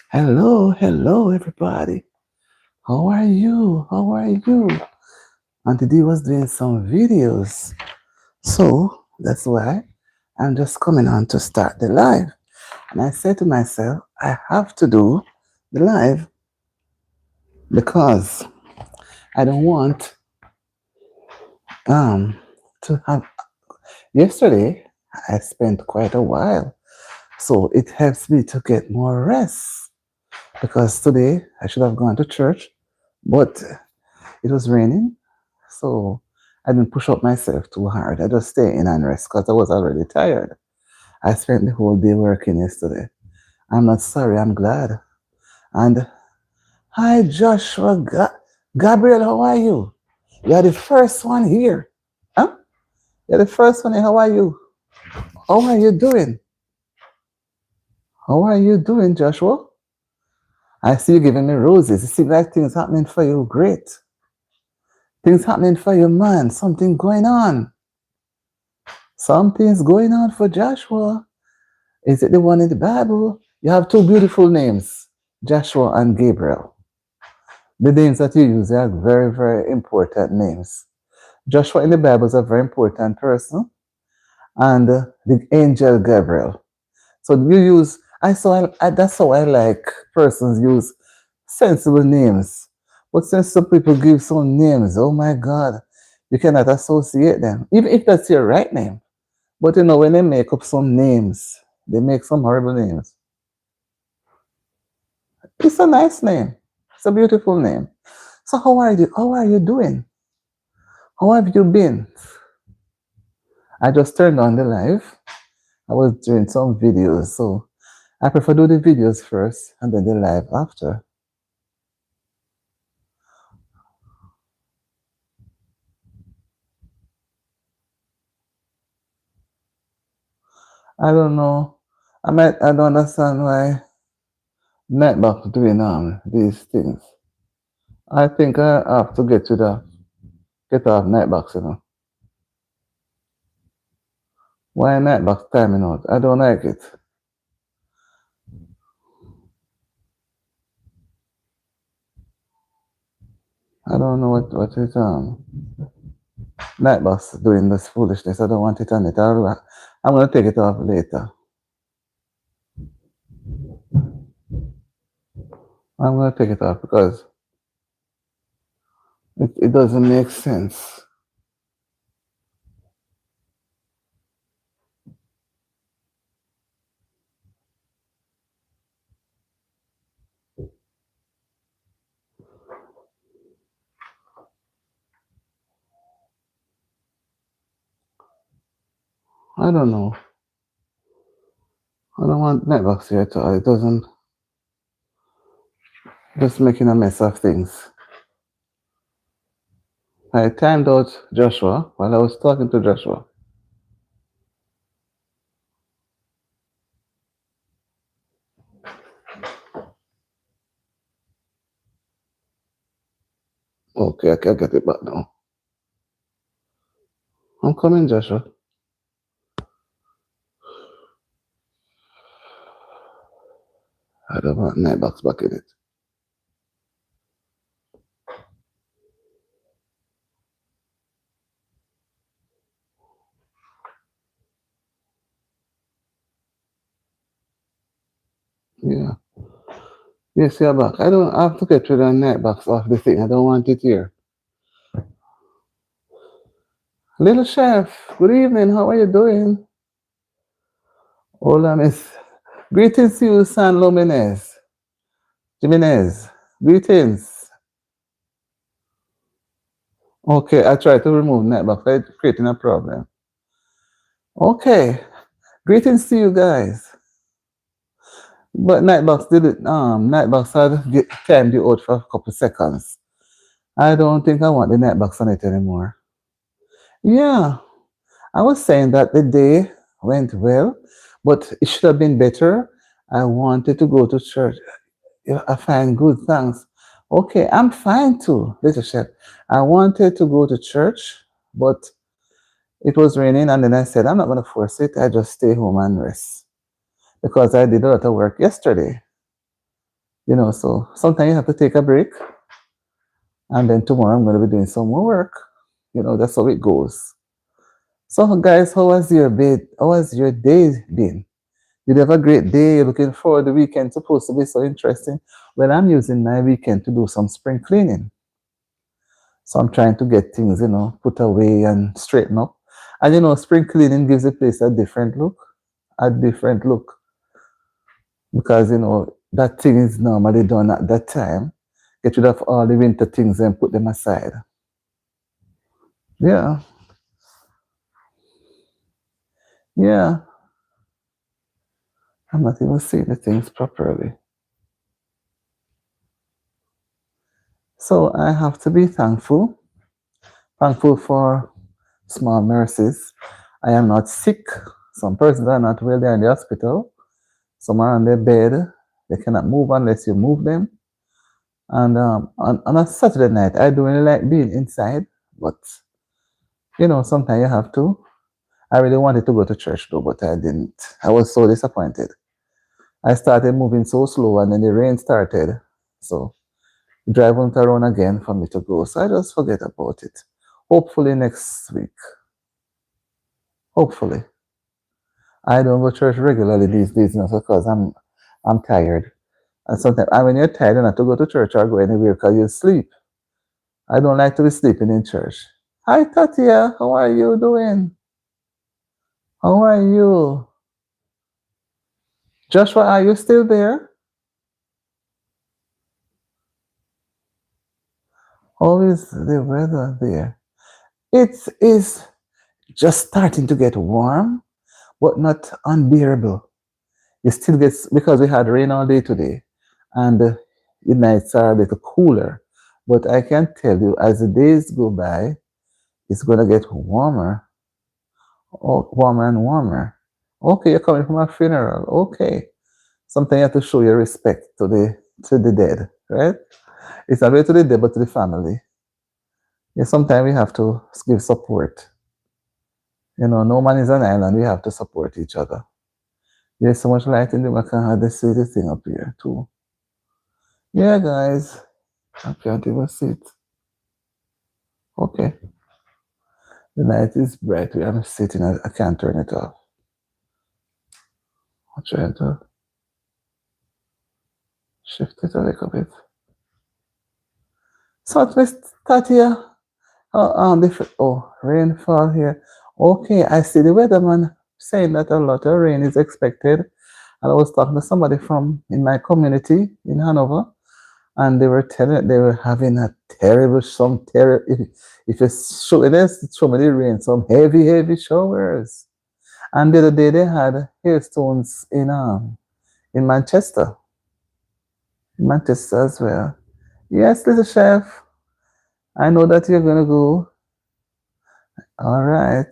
Hello, hello, everybody. How are you? How are you? Auntie D was doing some videos, so that's why I'm just coming on to start the live. And I said to myself, I have to do the live because I don't want um to have. Yesterday, I spent quite a while, so it helps me to get more rest because today I should have gone to church, but it was raining. So I didn't push up myself too hard. I just stay in and rest because I was already tired. I spent the whole day working yesterday. I'm not sorry, I'm glad. And hi, Joshua. Gabriel, how are you? You're the first one here. Huh? You're the first one here. How are you? How are you doing? How are you doing, Joshua? I see you giving me roses. It seems like things happening for you. Great. Things happening for you, man. Something going on. Something's going on for Joshua. Is it the one in the Bible? You have two beautiful names, Joshua and Gabriel. The names that you use are very, very important names. Joshua in the Bible is a very important person, and the angel Gabriel. So you use, that's how I like persons use sensible names. But since some people give some names, oh my God, you cannot associate them, even if that's your right name. But you know, when they make up some names, they make some horrible names. It's a nice name. It's a beautiful name. So how are you? How are you doing? How have you been? I just turned on the live. I was doing some videos, so I prefer do the videos first and then the live after. I don't know. I don't understand why Netbox doing these things. I think I have to get off Netbox, you know. Why Netbox timing out? I don't like it. I don't know what it Nightbox doing this foolishness. I don't want it on it. I'm gonna take it off later. I'm gonna take it off because it doesn't make sense. I don't know. I don't want Nightbox here at all. It doesn't just making a mess of things. I timed out Joshua while I was talking to Joshua. Okay, I can get it back now. I'm coming, Joshua. I don't want Nightbox back in it. Yeah. Yes, you're back. I don't have to get rid of Nightbox off the thing. I don't want it here. Little chef, good evening. How are you doing? Hola, miss. Greetings to you, San Luminez. Jimenez. Greetings. Okay, I tried to remove Netbox. It's creating a problem. Okay. Greetings to you guys. But Nightbox did it. Nightbox had timed you out for a couple seconds. I don't think I want the Nightbox on it anymore. Yeah, I was saying that the day went well, but it should have been better. I wanted to go to church. Yeah, I find good, thanks. Okay, I'm fine too, little chef. I wanted to go to church, but it was raining, and then I said, I'm not going to force it. I just stay home and rest because I did a lot of work yesterday. So sometimes you have to take a break, and then tomorrow I'm going to be doing some more work. That's how it goes. So, guys, how has your day? How has your day been? Did you have a great day? You're looking forward to the weekend? Supposed to be so interesting. Well, I'm using my weekend to do some spring cleaning. So I'm trying to get things, put away and straighten up. And spring cleaning gives the place a different look, because that thing is normally done at that time. Get rid of all the winter things and put them aside. Yeah, yeah. I'm not even seeing the things properly. So I have to be thankful for small mercies. I am not sick. Some persons are not well, they're in the hospital. Some are on their bed. They cannot move unless you move them. And on a Saturday night, I don't really like being inside, but sometimes you have to. I really wanted to go to church though, but I didn't. I was so disappointed. I started moving so slow, and then the rain started. So drive went around again for me to go. So I just forget about it. Hopefully next week. Hopefully. I don't go to church regularly these days now because I'm tired. And sometimes when you're tired, you have to go to church or go anywhere because you sleep. I don't like to be sleeping in church. Hi Tatia, how are you doing? How are you? Joshua, are you still there? How is the weather there? It is just starting to get warm, but not unbearable. It still gets, because we had rain all day today, and the nights are a little cooler. But I can tell you, as the days go by, it's gonna get warmer, warmer and warmer. Okay, you're coming from a funeral. Okay, something you have to show your respect to the dead, right? It's not only to the dead, but to the family. Yeah, sometimes we have to give support. No man is an island. We have to support each other. There's so much light in the back. I can hardly see the thing up here too. Yeah, guys, I can't even see it. Okay, the light is bright. I'm sitting. I can't turn it off. I'm trying to shift it a little bit. Southwest Tatia. Rainfall here. Okay, I see the weatherman saying that a lot of rain is expected. And I was talking to somebody from in my community in Hanover, and they were telling they were having a terrible, if it's show it is so many rain, some heavy showers. And the other day they had hailstones in Manchester as well. Yes, little chef, I know that you're gonna go. All right.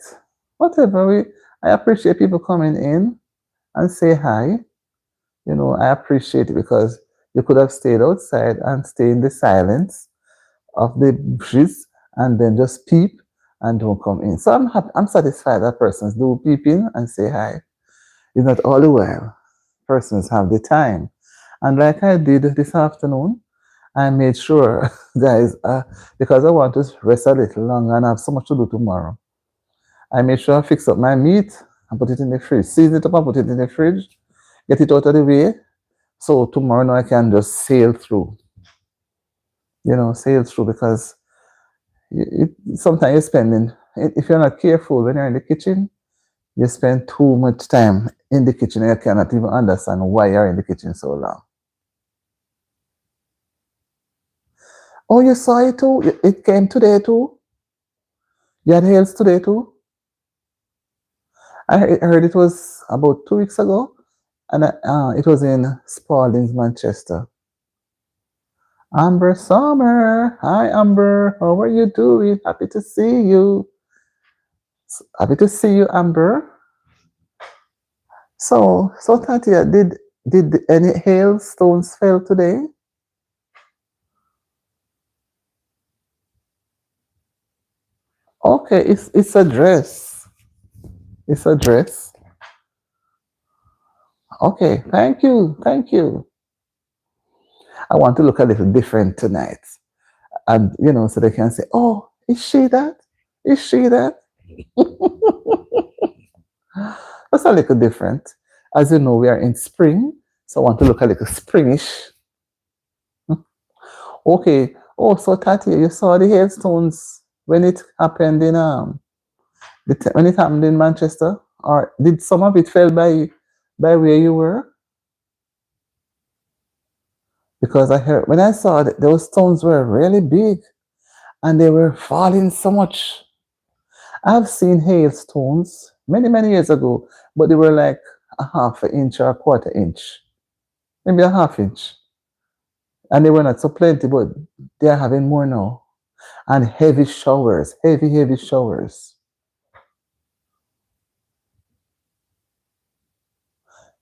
Whatever I appreciate people coming in and say hi. I appreciate it because you could have stayed outside and stay in the silence of the bushes and then just peep and don't come in. So I'm happy, I'm satisfied that persons do peep in and say hi. It's not all the while. Persons have the time. And like I did this afternoon, I made sure, guys, because I want to rest a little longer and I have so much to do tomorrow. I made sure I fix up my meat and put it in the fridge. Season it up and put it in the fridge. Get it out of the way. So tomorrow now I can just sail through. Sail through, because sometimes you're spending, if you're not careful when you're in the kitchen, you spend too much time in the kitchen and you cannot even understand why you're in the kitchen so long. Oh, you saw it too? It came today too? You had hails today too? I heard it was about 2 weeks ago, and it was in Spalding's, Manchester. Amber Summer, hi Amber, how are you doing? Happy to see you. Happy to see you, Amber. So Tatia, did any hailstones fell today? Okay, it's a dress. It's a dress. Okay, thank you. I want to look a little different tonight. And, so they can say, oh, is she that? Is she that? That's a little different. As you know, we are in spring, so I want to look a little springish. Okay. Oh, so Tati, you saw the hailstones when it happened in when it happened in Manchester, or did some of it fell by where you were? Because I heard when I saw that those stones were really big and they were falling so much. I've seen hailstones many, many years ago, but they were like a half an inch or a quarter inch, maybe a half inch. And they were not so plenty, but they're having more now. And heavy showers, heavy, heavy showers.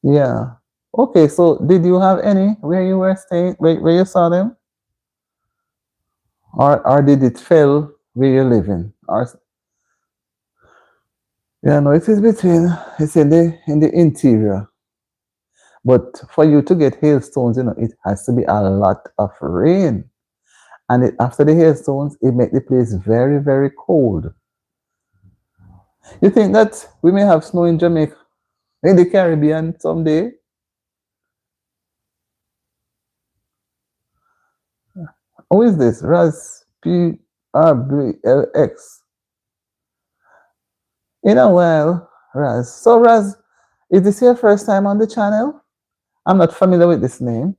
Yeah. Okay, so did you have any where you were staying, where you saw them? Or did it fell where you're living? Or yeah, no, it is between, it's in the interior. But for you to get hailstones, it has to be a lot of rain. And after the hailstones, it make the place very, very cold. You think that we may have snow in Jamaica, in the Caribbean someday? Who is this? Raz PRBLX. In a while, Raz. So Raz, is this your first time on the channel? I'm not familiar with this name.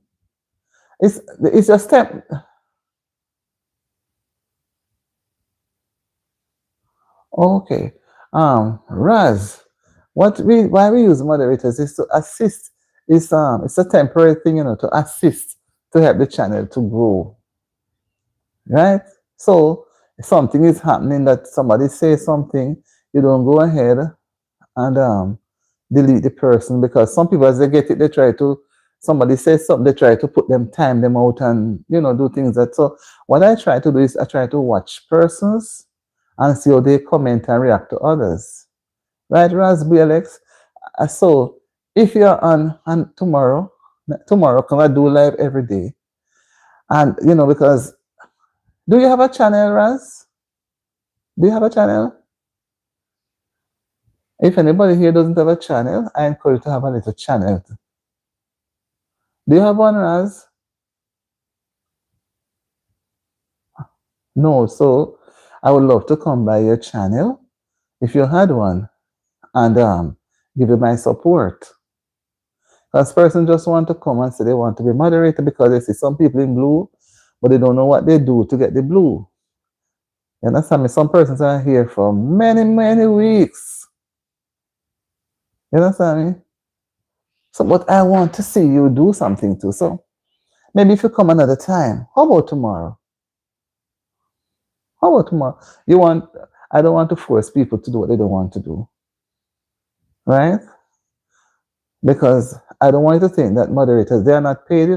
It's your step. Okay. Raz, why we use moderators is to assist. It's a temporary thing, to assist to help the channel to grow. Right? So if something is happening that somebody says something, you don't go ahead and delete the person, because some people, as they get it, they try to, somebody says something, they try to time them out and do things that. So what I try to do is I try to watch persons and see how they comment and react to others. Right, Raspberry Alex? So if you're on tomorrow, can I do live every day? And because, do you have a channel, Raz? Do you have a channel? If anybody here doesn't have a channel, I encourage you to have a little channel. Do you have one, Raz? No, so I would love to come by your channel if you had one and give you my support. Because person just want to come and say they want to be moderator because they see some people in blue, but they don't know what they do to get the blue. You understand me? Some persons are here for many, many weeks. You understand me? So, but I want to see you do something too. So maybe if you come another time, how about tomorrow? How about tomorrow? I don't want to force people to do what they don't want to do. Right? Because I don't want you to think that moderators, they are not paid,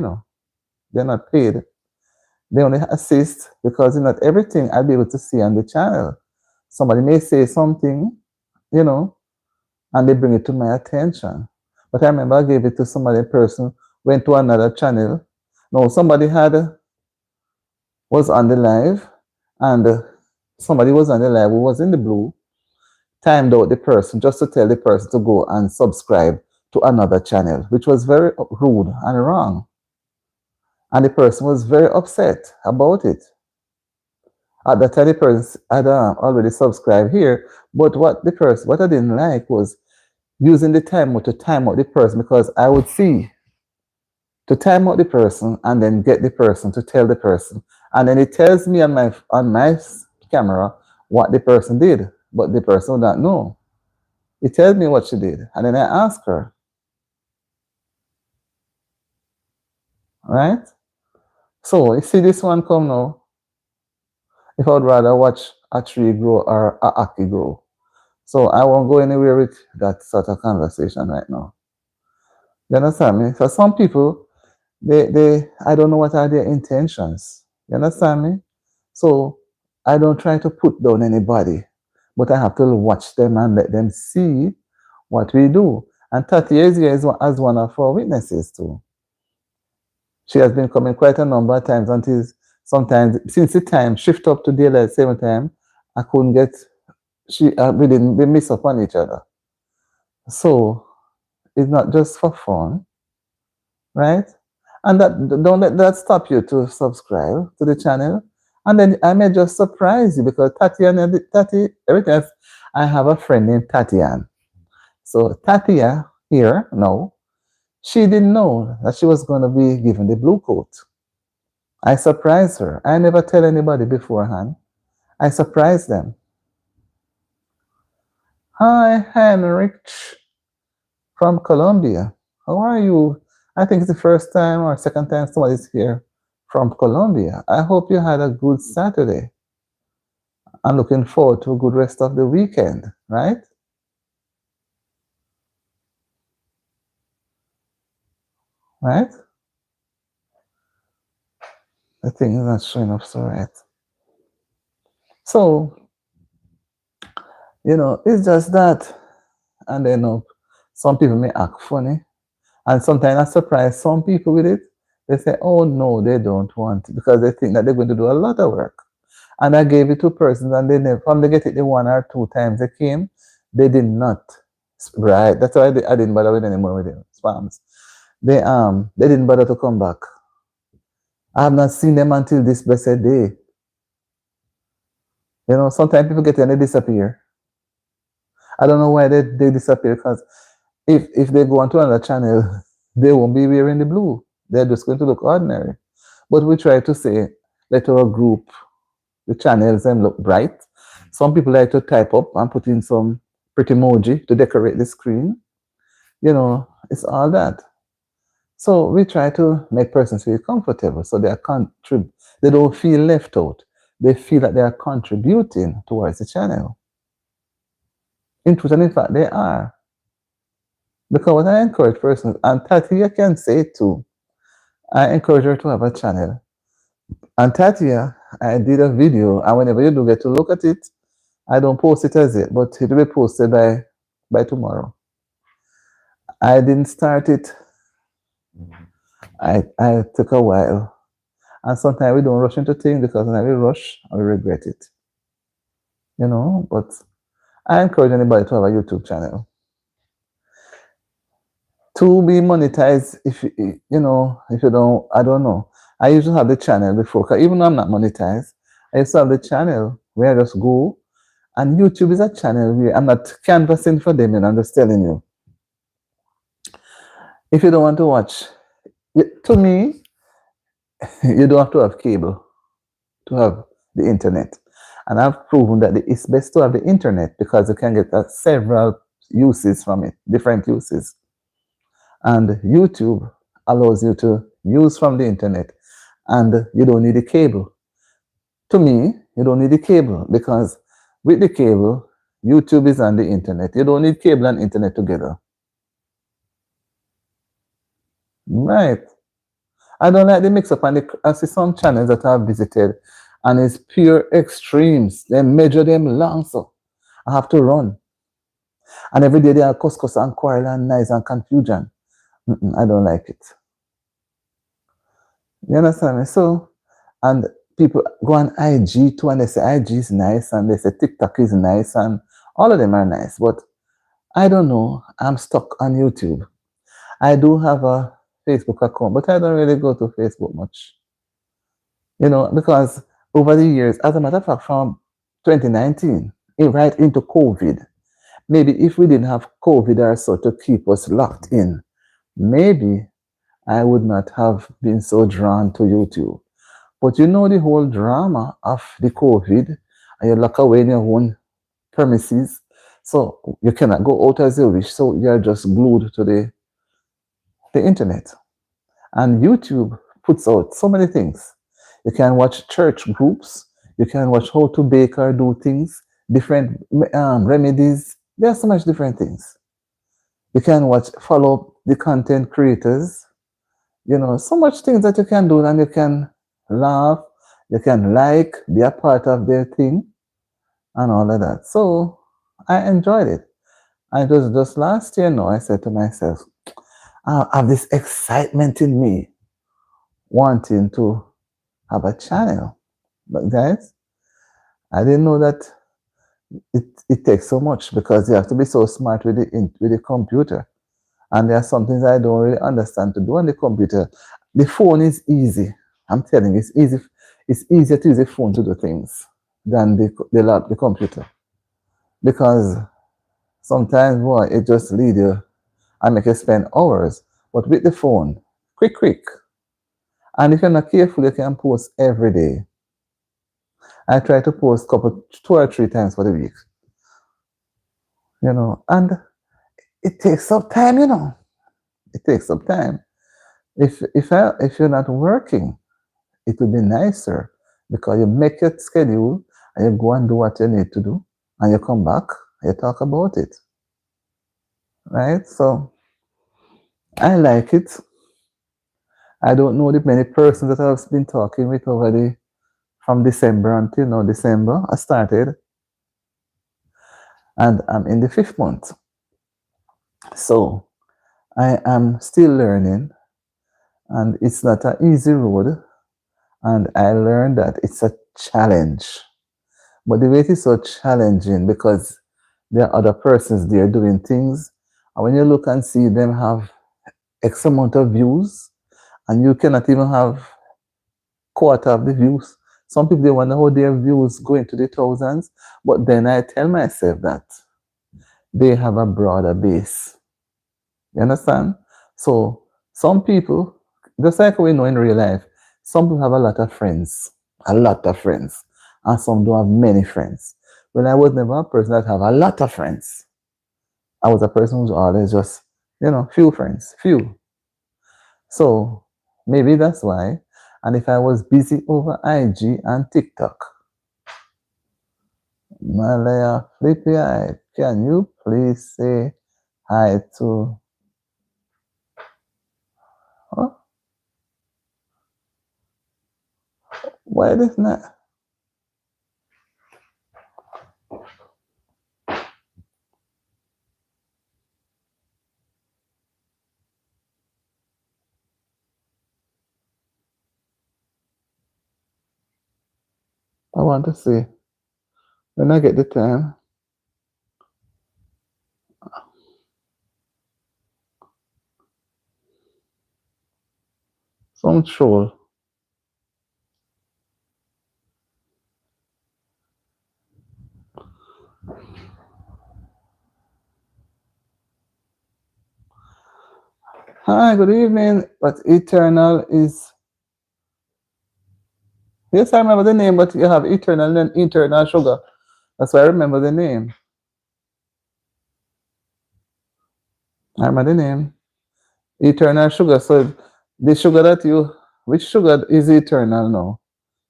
They're not paid. They only assist because not everything I'll be able to see on the channel. Somebody may say something, and they bring it to my attention. But I remember I gave it to somebody, person went to another channel. No, somebody was on the live, and somebody was on the live who was in the blue, timed out the person just to tell the person to go and subscribe to another channel, which was very rude and wrong. And the person was very upset about it. At that time, the person had already subscribed here, but what I didn't like was using the timer to time out the person, because I would see to time out the person and then get the person to tell the person, and then it tells me on my camera what the person did, but the person would not know. It tells me what she did, and then I ask her, right? So you see this one come now. If I would rather watch a tree grow or a aki grow, so I won't go anywhere with that sort of conversation right now. You understand me? For some people, I don't know what are their intentions. You understand me? So I don't try to put down anybody, but I have to watch them and let them see what we do. And Tati is here as one of our witnesses too. She has been coming quite a number of times until sometimes since the time shift up to daylight same time, I couldn't get we miss up on each other. So it's not just for fun, right? And that don't let that stop you to subscribe to the channel. And then I may just surprise you because Tati, everything else, I have a friend named Tatian. So Tatia here now, she didn't know that she was going to be given the blue coat. I surprised her. I never tell anybody beforehand. I surprised them. Hi, Heinrich from Colombia. How are you? I think it's the first time or second time somebody's here from Colombia. I hope you had a good Saturday. I'm looking forward to a good rest of the weekend, right? Right? The thing is not showing up so right. So, it's just that. And then some people may act funny. And sometimes I surprise some people with it. They say, oh no, they don't want it because they think that they're going to do a lot of work. And I gave it to persons and they never, from they get it the one or two times they came, they did not. Right. That's why I didn't bother with anymore with them. Spams. They didn't bother to come back. I have not seen them until this blessed day. Sometimes people get in and they disappear. I don't know why they disappear because if they go onto another channel, they won't be wearing the blue. They're just going to look ordinary. But we try to say, let our group, the channels, and look bright. Some people like to type up and put in some pretty emoji to decorate the screen. It's all that. So we try to make persons feel comfortable so they don't feel left out. They feel that they are contributing towards the channel. In truth and in fact, they are. Because what I encourage persons, and Tatia can say it too, I encourage her to have a channel. And Tatia, I did a video, and whenever you do get to look at it, I don't post it as yet, but it will be posted by tomorrow. I didn't start it. I took a while. And sometimes we don't rush into things because when we rush, we regret it. But I encourage anybody to have a YouTube channel. To be monetized, if you don't, I don't know. I used to have the channel before, because even though I'm not monetized, I used to have the channel where I just go, and YouTube is a channel where I'm not canvassing for them, and I'm just telling you. If you don't want to watch, to me, you don't have to have cable to have the internet. And I've proven that it's best to have the internet because you can get several uses from it, different uses. And YouTube allows you to use from the internet and you don't need a cable. To me, you don't need a cable because with the cable, YouTube is on the internet. You don't need cable and internet together. Right. I don't like the mix up, and I see some channels that I've visited and it's pure extremes. They measure them long, so I have to run. And every day they are cuss and quarrel and nice and confusion. I don't like it. You understand me? So, and people go on IG too and they say IG is nice and they say TikTok is nice and all of them are nice. But I don't know. I'm stuck on YouTube. I do have a Facebook account, but I don't really go to Facebook much. Because over the years, as a matter of fact, from 2019, right into COVID, maybe if we didn't have COVID or so to keep us locked in, maybe I would not have been so drawn to YouTube. But the whole drama of the COVID, and you lock away in your own premises, so you cannot go out as you wish, so you're just glued to the internet. And YouTube puts out so many things. You can watch church groups, you can watch how to bake or do things, different remedies. There are so much different things. You can follow the content creators, so much things that you can do, and you can laugh, you can be a part of their thing, and all of that. So I enjoyed it. And it was just last year now, I said to myself, I have this excitement in me. wanting to have a channel. But guys, I didn't know that it takes so much because you have to be so smart with with the computer. And there are some things I don't really understand to do on the computer. The phone is easy. I'm telling you, it's easy. It's easier to use the phone to do things than the computer because sometimes boy, it just lead you and make you spend hours. But with the phone, quick, quick. And if you're not careful, you can post every day. I try to post couple 2 or 3 times for the week, and it takes up time, It takes up time. If you're not working, it would be nicer because you make your schedule and you go and do what you need to do and you come back and you talk about it. Right? So I like it. I don't know the many persons that I've been talking with already from December until now. December, I started and I'm in the 5th month. So I am still learning and it's not an easy road. And I learned that it's a challenge. But the way it is so challenging because there are other persons there doing things. And when you look and see them have X amount of views, and you cannot even have quarter of the views. Some people they wonder how their views go into the thousands. But then I tell myself that they have a broader base. You understand? So some people, just like we know in real life, some people have a lot of friends, and some don't have many friends. Well, I was never a person that have a lot of friends. I was a person who's always just, few friends, few. So maybe that's why. And if I was busy over IG and TikTok, Malaya Flippy Eye, can you please say hi to, huh? Why this not? I want to see when I get the time. Some troll. Hi, good evening. But Eternal is. Yes, I remember the name, but you have Eternal and Eternal Sugar. That's why I remember the name. I remember the name. Eternal Sugar. So the sugar that you. Which sugar is eternal now?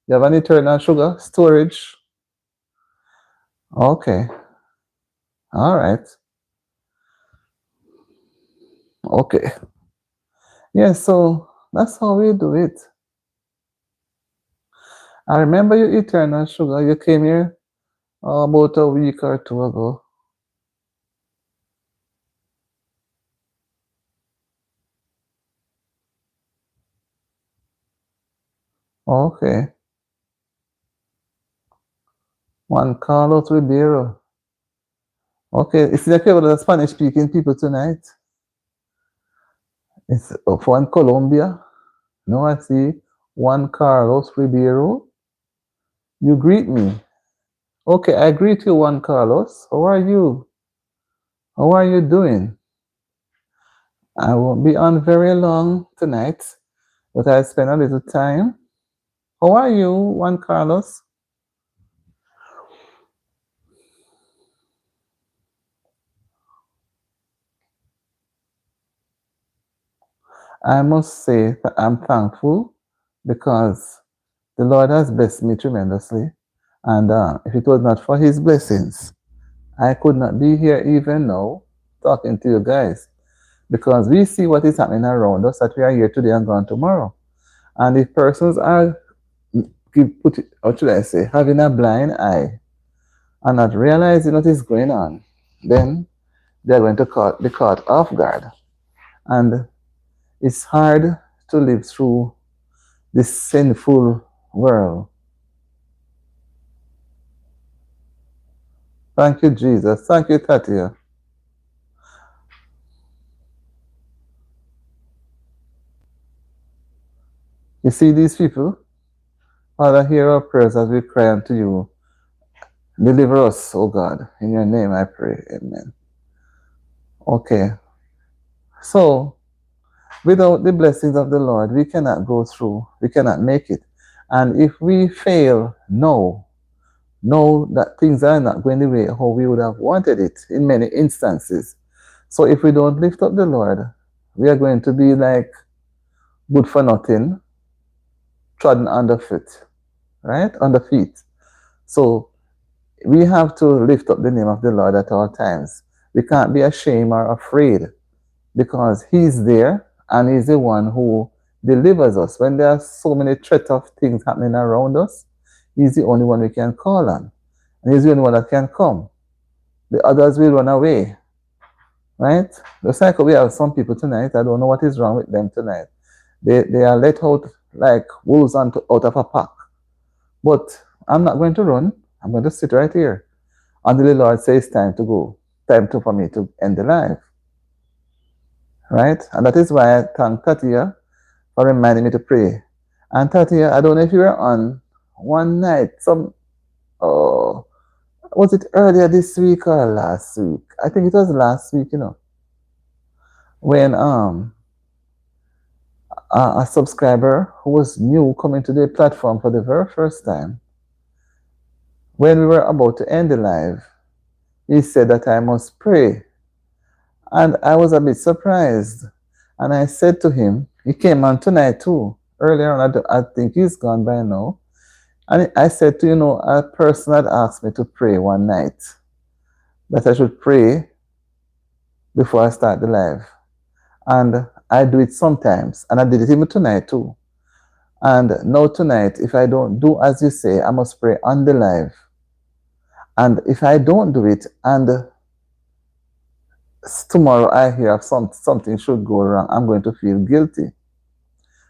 You have an eternal sugar storage? Okay. All right. Okay. Yeah, so that's how we do it. I remember you eternal sugar. You came here about a week or two ago. Okay. Juan Carlos Ribeiro. Okay, it's like you have the Spanish speaking people tonight. It's Juan Colombia. No, I see Juan Carlos Ribeiro. You greet me. Okay, I greet you, Juan Carlos. How are you? How are you doing? I won't be on very long tonight, but I'll spend a little time. How are you, Juan Carlos? I must say that I'm thankful because the Lord has blessed me tremendously. And if it was not for His blessings, I could not be here even now talking to you guys because we see what is happening around us that we are here today and gone tomorrow. And if persons are, what should I say, having a blind eye and not realizing what is going on, then they're going to be caught off guard. And it's hard to live through this sinful world. Thank you, Jesus. Thank you, Tatia. You see these people? Father, hear our prayers as we cry unto you. Deliver us, O God. In your name I pray. Amen. Okay. So, without the blessings of the Lord, we cannot go through. We cannot make it. And if we fail, know that things are not going the way how we would have wanted it in many instances. So if we don't lift up the Lord, we are going to be like good for nothing, trodden underfoot, right? Under feet. So we have to lift up the name of the Lord at all times. We can't be ashamed or afraid because He's there and He's the one who delivers us. When there are so many threats of things happening around us, He's the only one we can call on. And He's the only one that can come. The others will run away, right? Just like we have some people tonight, I don't know what is wrong with them tonight. They are let out like wolves out of a pack. But I'm not going to run. I'm going to sit right here until the Lord says time to go, for me to end the life, right? And that is why I thank Tatia for reminding me to pray. And Tatia, I don't know if you were on one night, oh, was it earlier this week or last week? I think it was last week, when a subscriber who was new coming to the platform for the very first time, when we were about to end the live, he said that I must pray. And I was a bit surprised. And I said to him, he came on tonight too. Earlier on, I think he's gone by now. And I said to, a person had asked me to pray one night, that I should pray before I start the live. And I do it sometimes. And I did it even tonight too. And now tonight, if I don't do as you say, I must pray on the live. And if I don't do it, and tomorrow I hear something should go wrong, I'm going to feel guilty.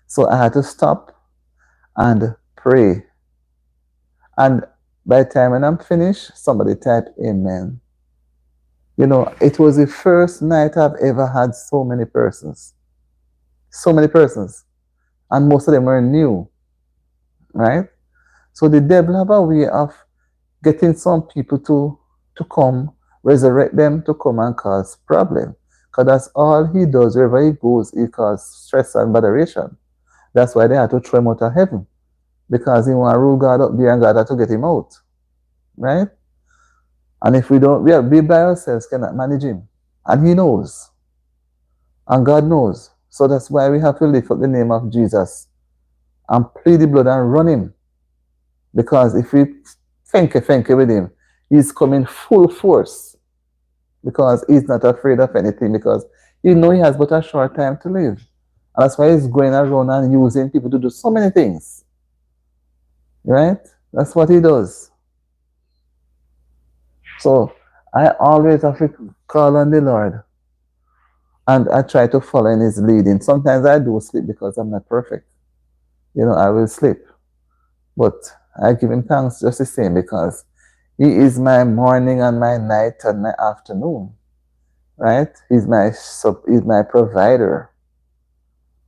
So I had to stop and pray. And by the time when I'm finished, somebody type amen. It was the first night I've ever had so many persons. So many persons. And most of them were new. Right? So the devil have a way of getting some people to come, resurrect them to come and cause problem. Because that's all he does. Wherever he goes, he causes stress and botheration. That's why they had to throw him out of heaven. Because he want to rule God up there and God had to get him out. Right? And if we don't, we by ourselves cannot manage him. And he knows. And God knows. So that's why we have to lift up the name of Jesus and plead the blood and run him. Because if we think with him, he's coming full force. Because he's not afraid of anything. Because he knows he has but a short time to live. And that's why he's going around and using people to do so many things. Right? That's what he does. So I always have to call on the Lord. And I try to follow in his leading. Sometimes I do sleep because I'm not perfect. I will sleep. But I give him thanks just the same because he is my morning and my night and my afternoon. Right? He's my provider.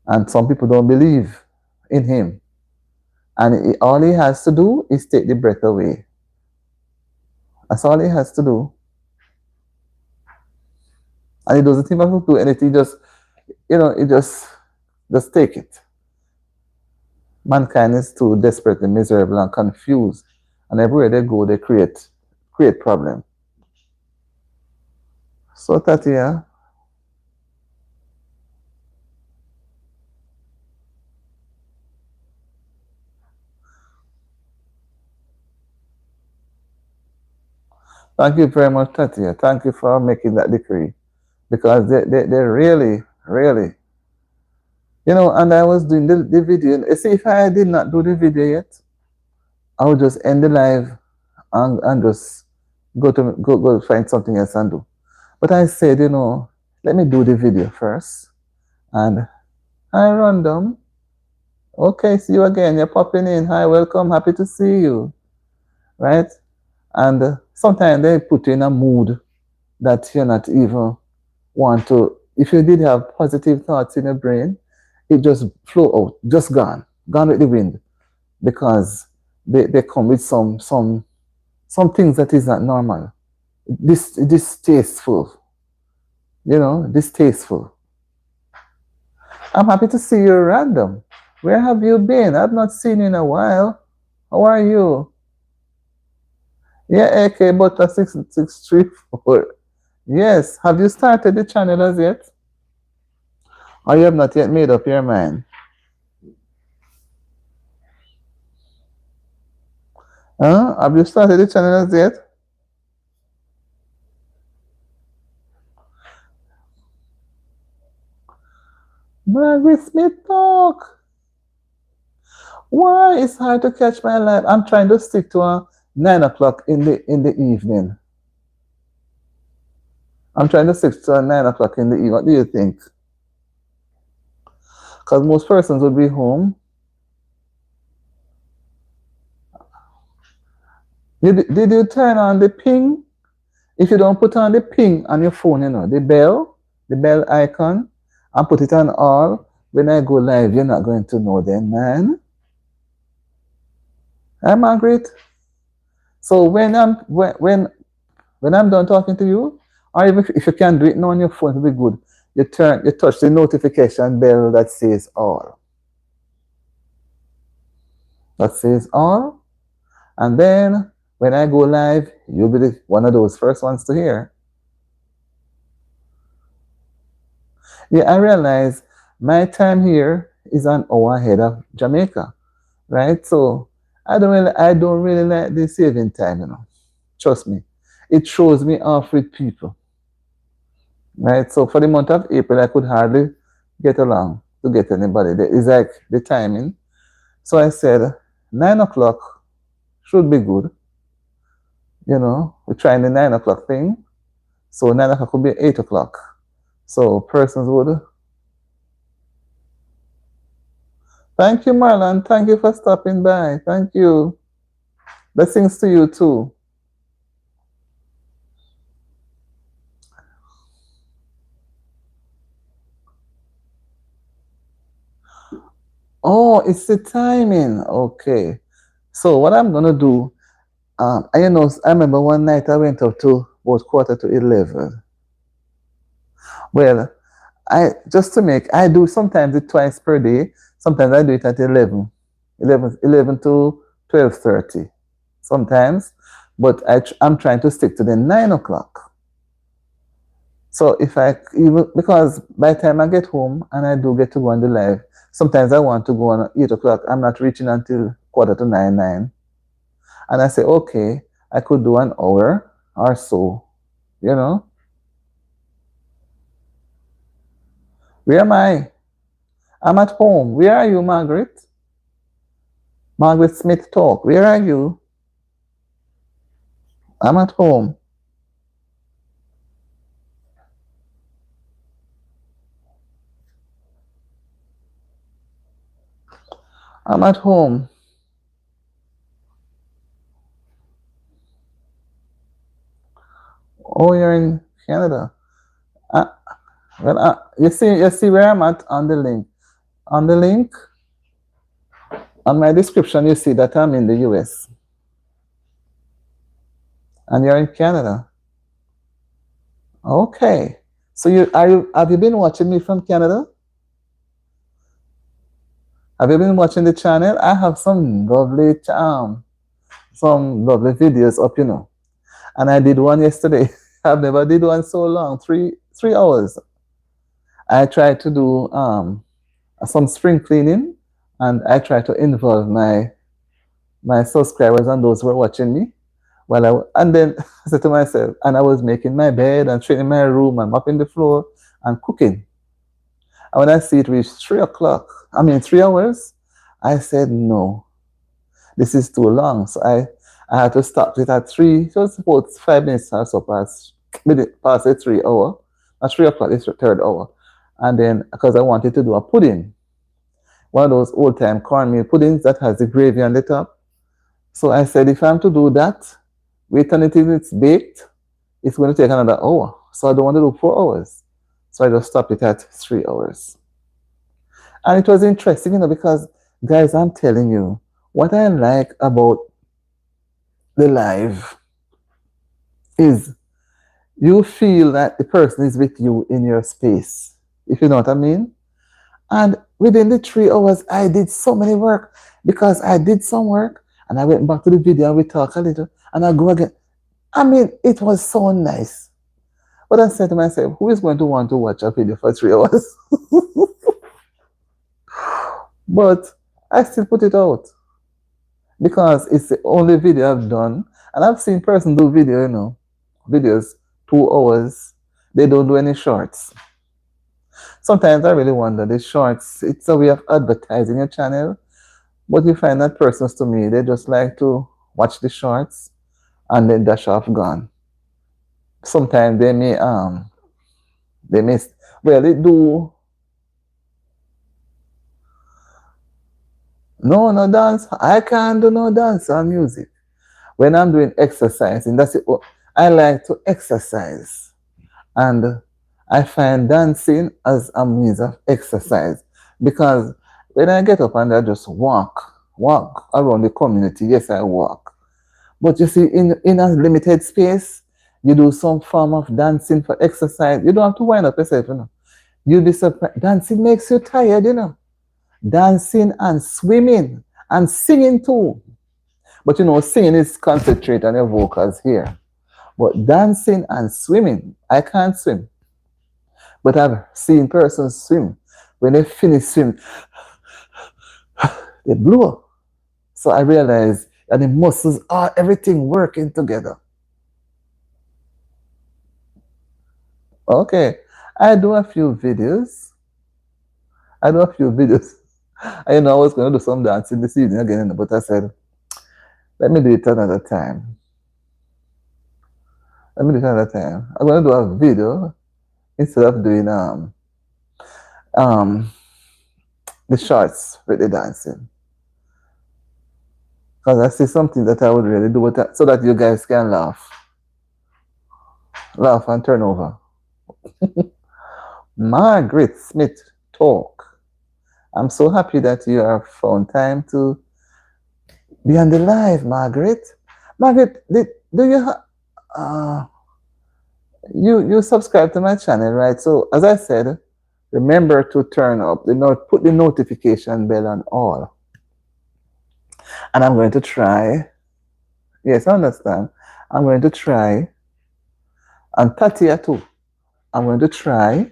And some people don't believe in him. And all he has to do is take the breath away. That's all he has to do. And he doesn't even have to do anything, he just take it. Mankind is too desperately miserable and confused. And everywhere they go, they create problem. So Tatia, thank you very much, Tatia. Thank you for making that decree. Because they really, really, and I was doing the video. You see, if I did not do the video yet, I would just end the live and just go find something else and do. But I said, let me do the video first. And I run down Okay, see you again. You're popping in. Hi, welcome. Happy to see you. Right? And sometimes they put you in a mood that you're not even want to. If you did have positive thoughts in your brain, it just flow out, just gone with the wind, because they come with some things that is not normal. Distasteful, distasteful. I'm happy to see you random. Where have you been? I've not seen you in a while. How are you? Yeah, AK Butter 6634. Yes. Have you started the channel as yet? Or you have not yet made up your mind? Huh? Have you started the channel as yet? Margaret Smith talk. Why it's hard to catch my life? I'm trying to stick to a 9 o'clock in the evening. I'm trying to stick to a 9 o'clock in the evening. What do you think? Because most persons would be home. Did you turn on the ping? If you don't put on the ping on your phone, the bell icon, and put it on all, when I go live, you're not going to know then, man. Hi, Margaret. So when I'm done talking to you, or if you can do it now on your phone, it'll be good. You touch the notification bell that says all. That says all. And then when I go live, you'll be one of those first ones to hear. Yeah, I realize my time here is an hour ahead of Jamaica, right? So I don't really like the saving time. Trust me. It throws me off with people. Right? So for the month of April, I could hardly get along to get anybody. It's like the timing. So I said 9 o'clock should be good. We're trying the 9 o'clock thing. So 9 o'clock could be 8 o'clock. So persons would. Thank you, Marlon. Thank you for stopping by. Thank you. Blessings to you too. Oh, it's the timing. Okay. So what I'm gonna do, I remember one night I went up to about 11:15. Well, I do sometimes it twice per day. Sometimes I do it at 11 to 12:30 sometimes, but I'm trying to stick to the 9 o'clock. So if I even, because by the time I get home and I do get to go on the live, sometimes I want to go on at 8 o'clock. I'm not reaching until quarter to nine. And I say, okay, I could do an hour or so, you know. Where am I? I'm at home. Where are you, Margaret? Margaret Smith talk. Where are you? I'm at home. I'm at home. Oh, you're in Canada. Uh, you see where I'm at on the link. On the link, on my description, you see that I'm in the US and you're in Canada. Okay. So have you been watching me from Canada? Have you been watching the channel? I have some lovely videos up. And I did one yesterday. I've never did one so long, 3 hours. I tried to do some spring cleaning, and I tried to involve my subscribers and those who were watching me. And then I said to myself, and I was making my bed and straightening my room and mopping the floor and cooking. And when I see it reach 3 o'clock, 3 hours, I said, no, this is too long. So I had to stop it at 3, just about 5 minutes or so past the 3 hour. At 3 o'clock, it's the third hour. And then, because I wanted to do a pudding. one of those old time cornmeal puddings that has the gravy on the top. So I said, if I'm to do that, wait until it's baked, it's going to take another hour. So I don't want to do 4 hours. So I just stopped it at 3 hours. And it was interesting, because guys, I'm telling you, what I like about the live is you feel that the person is with you in your space, if you know what I mean. And within the 3 hours, I did so many work because I did some work and I went back to the video and we talk a little and I go again. I mean, it was so nice. But I said to myself, who is going to want to watch a video for 3 hours? But I still put it out because it's the only video I've done. And I've seen person do video, videos 2 hours. They don't do any shorts. Sometimes I really wonder, the shorts, it's a way of advertising a channel. But you find that persons to me, they just like to watch the shorts and then dash off gone. Sometimes they may, well, they do, no dance. I can't do no dance or music. When I'm doing exercising, that's it. I like to exercise. And I find dancing as a means of exercise. Because when I get up and I just walk around the community, yes, I walk. But you see, in a limited space, you do some form of dancing for exercise. You don't have to wind up yourself. You'll be surprised. Dancing makes you tired. Dancing and swimming and singing too. But singing is concentrate on your vocals here. But dancing and swimming, I can't swim. But I've seen persons swim. When they finish swim, they blow up. So I realize that the muscles are everything working together. Okay. I do a few videos. I was going to do some dancing this evening again, but I said, let me do it another time. I'm going to do a video instead of doing the shorts with the dancing. Because I see something that I would really do with that, so that you guys can laugh and turn over. Margaret Smith talk. I'm so happy that you have found time to be on the live, Margaret. Margaret, do you you subscribe to my channel, right? So as I said, remember to turn up put the notification bell on all. And I'm going to try. Yes, I understand. I'm going to try. And Tatia too. I'm going to try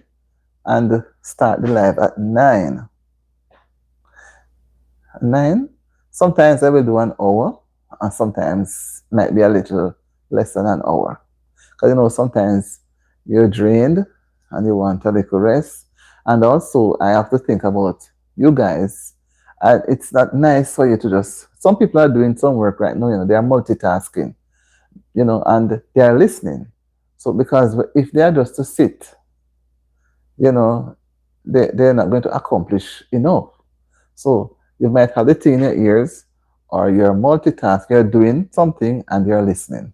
and start the live at 9. 9. Sometimes I will do an hour, and sometimes might be a little less than an hour. Because sometimes you're drained and you want a little rest. And also I have to think about you guys. It's not nice for you to just, some people are doing some work right now, they are multitasking, and they are listening. So because if they are just to sit, they're not going to accomplish enough. So you might have the thing in your ears, or you're multitasking, you're doing something and you're listening.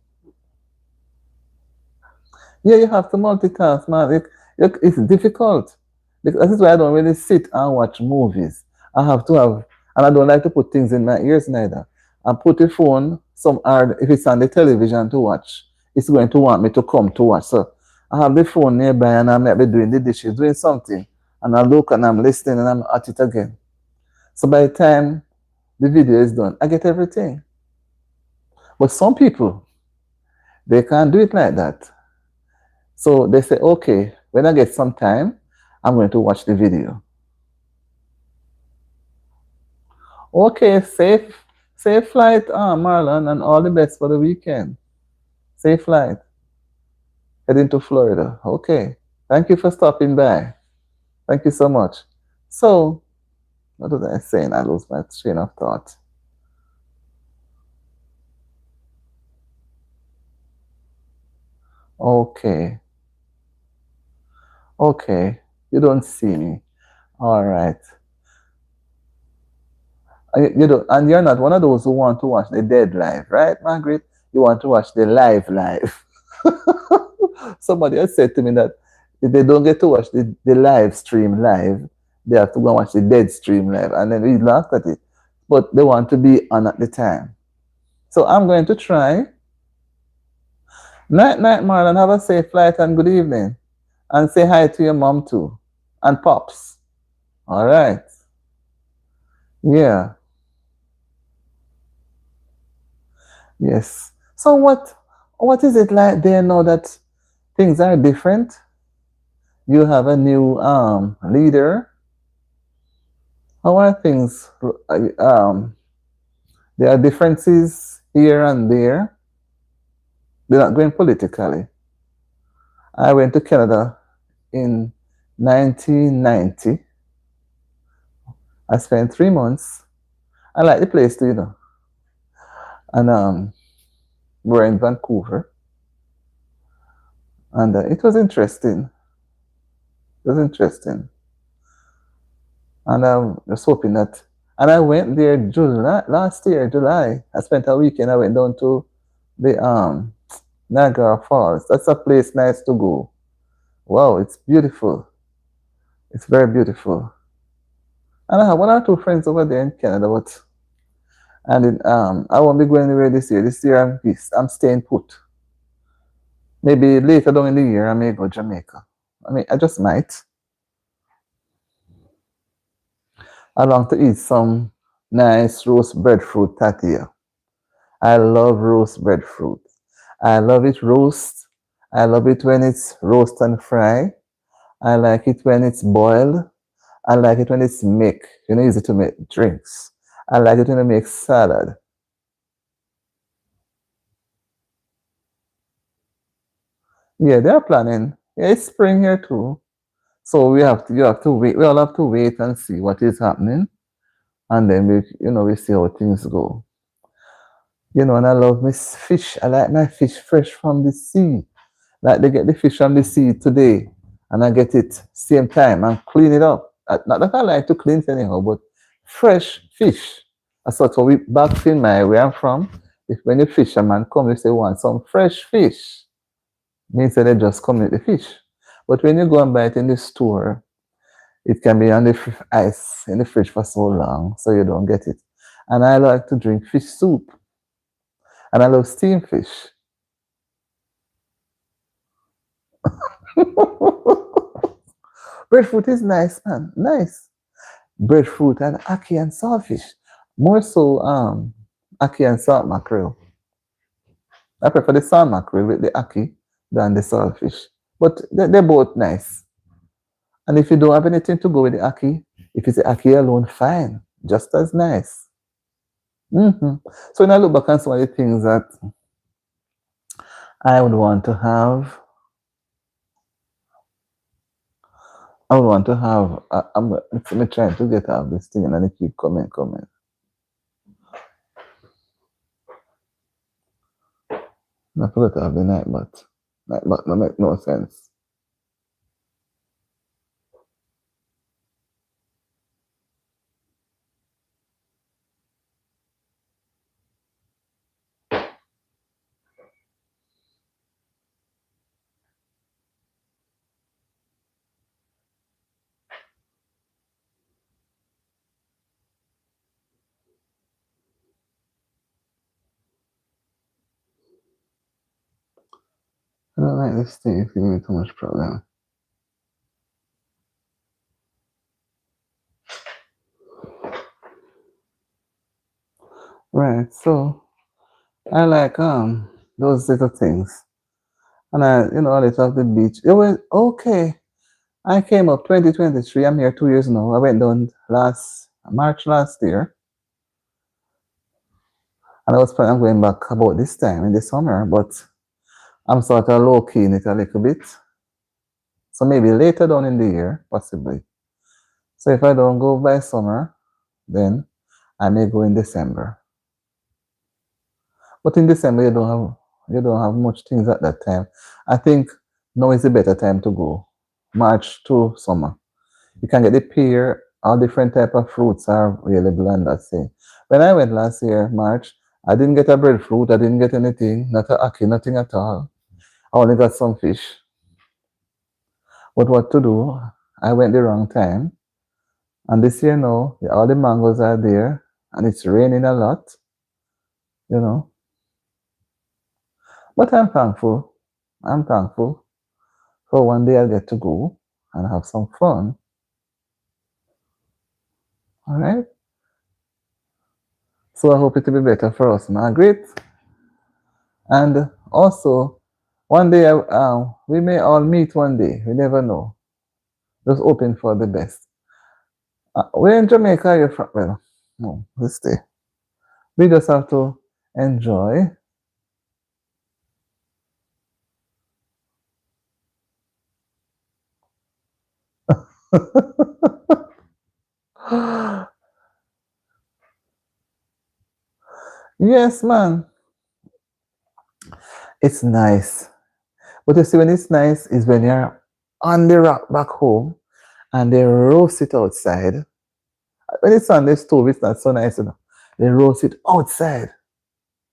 Yeah, you have to multitask, man. It's difficult. That is why I don't really sit and watch movies. I have to have, and I don't like to put things in my ears neither. I put the phone, if it's on the television to watch, it's going to want me to come to watch. So I have the phone nearby and I might be doing the dishes, doing something. And I look and I'm listening and I'm at it again. So by the time the video is done, I get everything. But some people, they can't do it like that. So they say, okay, when I get some time, I'm going to watch the video. Okay, safe flight, Marlon, and all the best for the weekend. Safe flight. Heading to Florida. Okay. Thank you for stopping by. Thank you so much. So, what was I saying? I lost my train of thought. Okay. Okay. You don't see me. All right. You don't, and you're not one of those who want to watch the dead live, right, Margaret? You want to watch the live. Somebody has said to me that if they don't get to watch the live stream live, they have to go and watch the dead stream live. And then we laugh at it. But they want to be on at the time. So I'm going to try. Night, Marlon. Have a safe flight and good evening. And say hi to your mom too. And pops. All right. Yeah. Yes. So what is it like there now that things are different? You have a new leader. How are things? There are differences here and there. They're not going politically. I went to Canada in 1990. I spent 3 months. I like the place too, you know. And we're in Vancouver. And it was interesting. It was interesting. And I'm just hoping that. And I went there last year, July. I spent a weekend. I went down to the Niagara Falls. That's a place nice to go. Wow, it's beautiful. It's very beautiful. And I have one or two friends over there in Canada, but I won't be going anywhere this year. This year I'm staying put. Maybe later down in the year I may go Jamaica. I mean, I just might. I long to eat some nice roast breadfruit tortilla. I love roast breadfruit. I love it roast. I love it when it's roast and fry. I like it when it's boiled. I like it when it's make. You know, easy to make drinks. I like it when I make salad. Yeah, they're planning. Yeah, it's spring here too. So you have to wait. We all have to wait and see what is happening, and then we see how things go. You know, and I love my fish. I like my fish fresh from the sea. Like they get the fish from the sea today, and I get it same time and clean it up. Not that I like to clean it anyhow, but fresh fish. That's what we back in my where I'm from. If when the fisherman come, they say want some fresh fish. Means that they just come with the fish. But when you go and buy it in the store, it can be on the ice in the fridge for so long, so you don't get it. And I like to drink fish soup, and I love steamed fish. Breadfruit is nice, man. Nice. Breadfruit and ackee and saltfish. More so, ackee and salt mackerel. I prefer the salt mackerel with the ackee than the saltfish. But they're both nice. And if you don't have anything to go with the ackee, if it's the ackee alone, fine. Just as nice. So when I look back on some of the things that I would want to have, I'm trying to get out of this thing and then it keep coming. I forgot to have the night bat. Night bat no make no sense. I don't like this thing, it's giving me too much problem. Right, so I like those little things. And I let's have the beach. It was okay. I came up 2023. I'm here 2 years now. I went down last March last year. And I was planning on going back about this time in the summer, but I'm sort of low key in it a little bit. So maybe later down in the year, possibly. So if I don't go by summer, then I may go in December. But in December you don't have much things at that time. I think now is the better time to go. March to summer. You can get the pier All different type of fruits are available on that thing. When I went last year, March, I didn't get a breadfruit. I didn't get anything, not a ackee, nothing at all. I only got some fish. But what to do? I went the wrong time. And this year now, all the mangoes are there, and it's raining a lot, you know. But I'm thankful. I'm thankful for one day I'll get to go and have some fun. All right. So I hope it will be better for us, Margaret. And also, one day we may all meet one day. We never know. Just hoping for the best. Where in Jamaica are you from? Well, no, let's stay. We just have to enjoy. Yes, man. It's nice. But you see, when it's nice is when you're on the rock back home and they roast it outside. When it's on the stove, it's not so nice enough. They roast it outside,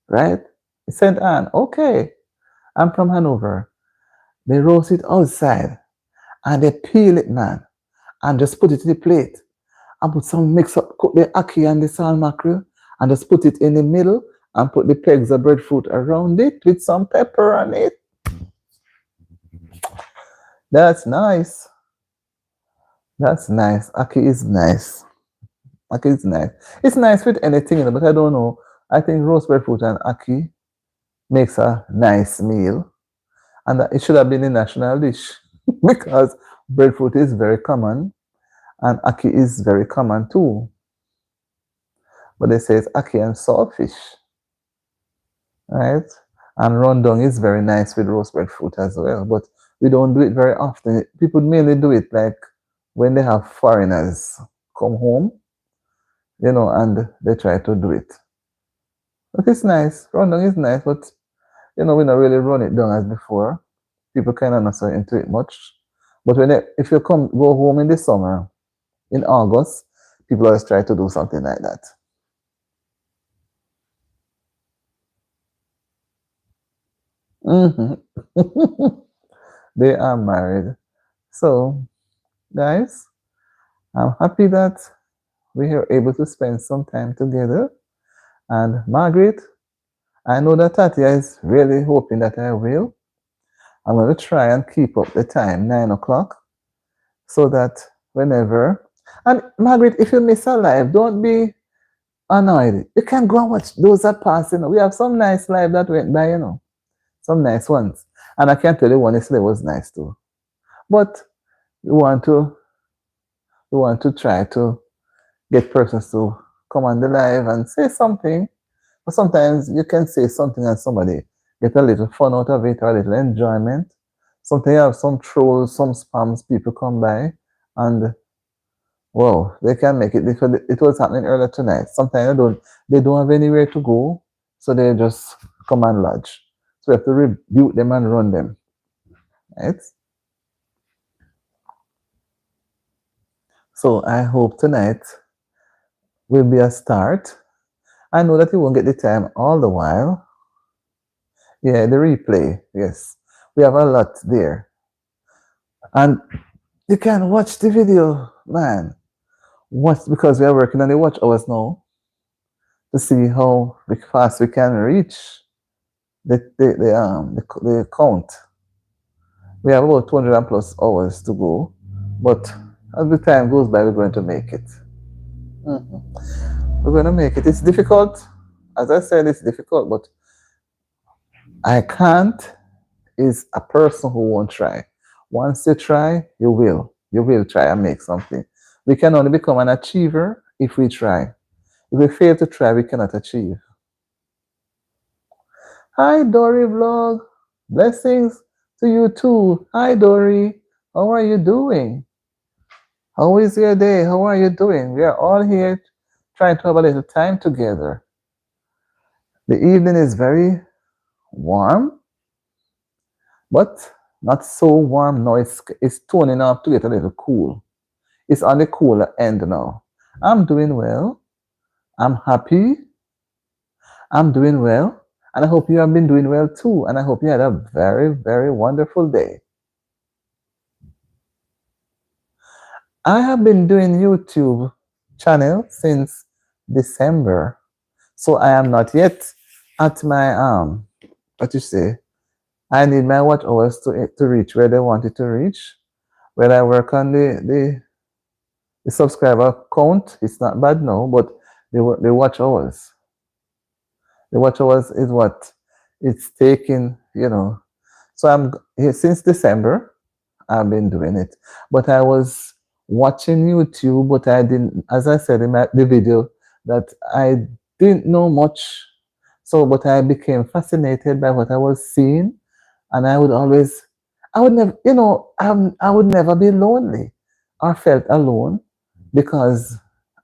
right? St. Anne, okay. I'm from Hanover. They roast it outside and they peel it, man, and just put it in the plate and put some mix up, cook the ackee and the salt mackerel and just put it in the middle and put the pegs of breadfruit around it with some pepper on it. That's nice. That's nice. Ackee is nice. Ackee is nice. It's nice with anything, but I don't know. I think roast breadfruit and ackee makes a nice meal. And that it should have been a national dish because breadfruit is very common and ackee is very common too. But they say it's ackee and saltfish, right? And rondong is very nice with roast breadfruit as well. But we don't do it very often. People mainly do it like when they have foreigners come home, and they try to do it. But it's nice. Rondong is nice, but we don't really run it down as before. People kind of not so into it much. But if you go home in the summer, in August, people always try to do something like that. Hmm. They are married. So, guys, I'm happy that we are able to spend some time together. And Margaret, I know that Tatia is really hoping that I will. I'm going to try and keep up the time, 9 o'clock, so that whenever. And Margaret, if you miss a live, don't be annoyed. You can go and watch those that pass. We have some nice live that went by. Some nice ones. And I can tell you one yesterday was nice too. But we want to we want to try to get persons to come on the live and say something. But sometimes you can say something and somebody get a little fun out of it or a little enjoyment. Sometimes you have some trolls, some spams, people come by and well, they can make it because it was happening earlier tonight. Sometimes they don't have anywhere to go, so they just come and lodge. So we have to rebuke them and run them. Right? So I hope tonight will be a start. I know that you won't get the time all the while. Yeah, the replay. Yes. We have a lot there. And you can watch the video, man. Watch because we are working on the watch hours now to see how fast we can reach the count. We have about 200 and plus hours to go, but as the time goes by, we're going to make it. We're going to make it. It's difficult. As I said, it's difficult, but I can't is a person who won't try. Once you try, you will. You will try and make something. We can only become an achiever if we try. If we fail to try, we cannot achieve. Hi, Dory Vlog. Blessings to you too. Hi, Dory. How are you doing? How is your day? How are you doing? We are all here trying to have a little time together. The evening is very warm, but not so warm now. It's toning up to get a little cool. It's on the cooler end now. I'm doing well. I'm happy. I'm doing well. And I hope you have been doing well too. And I hope you had a very, very wonderful day. I have been doing YouTube channel since December. So I am not yet at my what you say? I need my watch hours to reach where they want it to reach. When I work on the subscriber count, it's not bad now, but the watch hours. The watch hours is what it's taking, So I'm here since December. I've been doing it, but I was watching YouTube, but I didn't, as I said in the video, that I didn't know much. So, but I became fascinated by what I was seeing, and I would never, I would never be lonely or felt alone because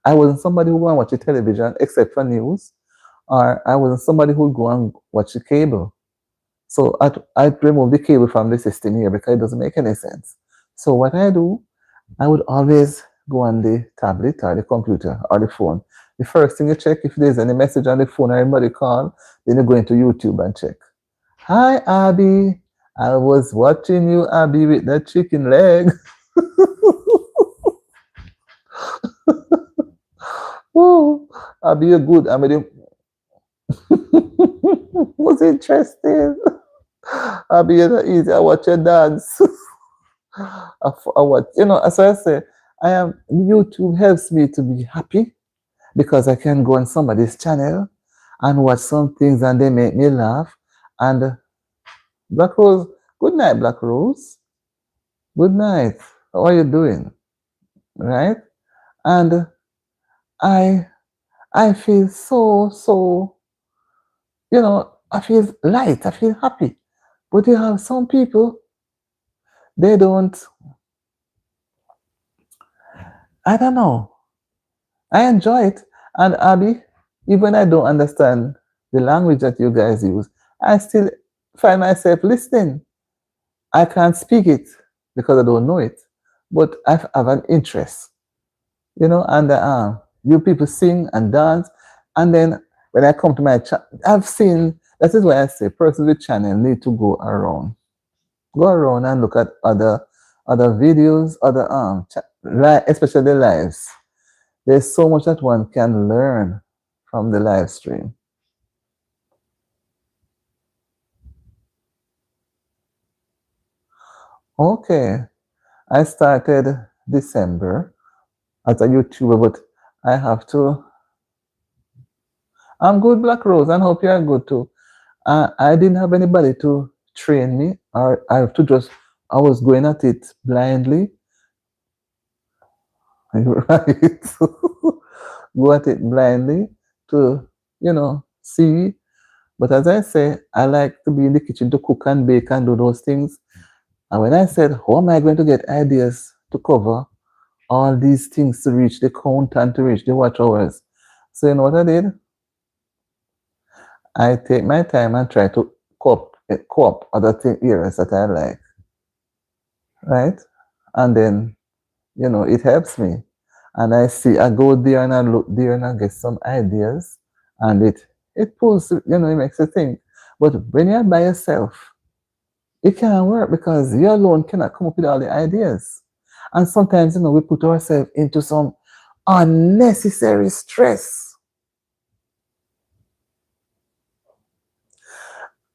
I wasn't somebody who would go and watch the television except for news, or I wasn't somebody who would go and watch the cable. So I'd remove the cable from the system here because it doesn't make any sense. So what I do, I would always go on the tablet or the computer or the phone. The first thing you check if there's any message on the phone or anybody call, then you go into YouTube and check. Hi Abby, I was watching you, Abby, with that chicken leg. Oh, Abby, you're good. I mean, was interesting. Abby, you're not easy. I watch your dance. I watch, as I say, YouTube helps me to be happy because I can go on somebody's channel and watch some things and they make me laugh. And Black Rose, good night, Black Rose. Good night. How are you doing? Right? And I I feel so, I feel light, I feel happy. But you have some people, they don't, I don't know. I enjoy it. And Abby, even I don't understand the language that you guys use, I still find myself listening. I can't speak it because I don't know it, but I have an interest, and you people sing and dance. And then when I come to my channel, I've seen, that is why I say persons with channel need to go around. Go around and look at other videos, other especially lives. There's so much that one can learn from the live stream. Okay, I started December as a YouTuber, but I have to. I'm good, Black Rose, and hope you are good too. I didn't have anybody to train me, or I have to just. I was going at it blindly. Right? Go at it blindly to, see. But as I say, I like to be in the kitchen to cook and bake and do those things. And when I said, how am I going to get ideas to cover all these things to reach the count and to reach the watch hours? So you know what I did? I take my time and try to co-op other areas that I like, right? And then, it helps me. And I go there and I look there and I get some ideas, and it pulls, it makes you think. But when you're by yourself, it can't work because you alone cannot come up with all the ideas. And sometimes, we put ourselves into some unnecessary stress.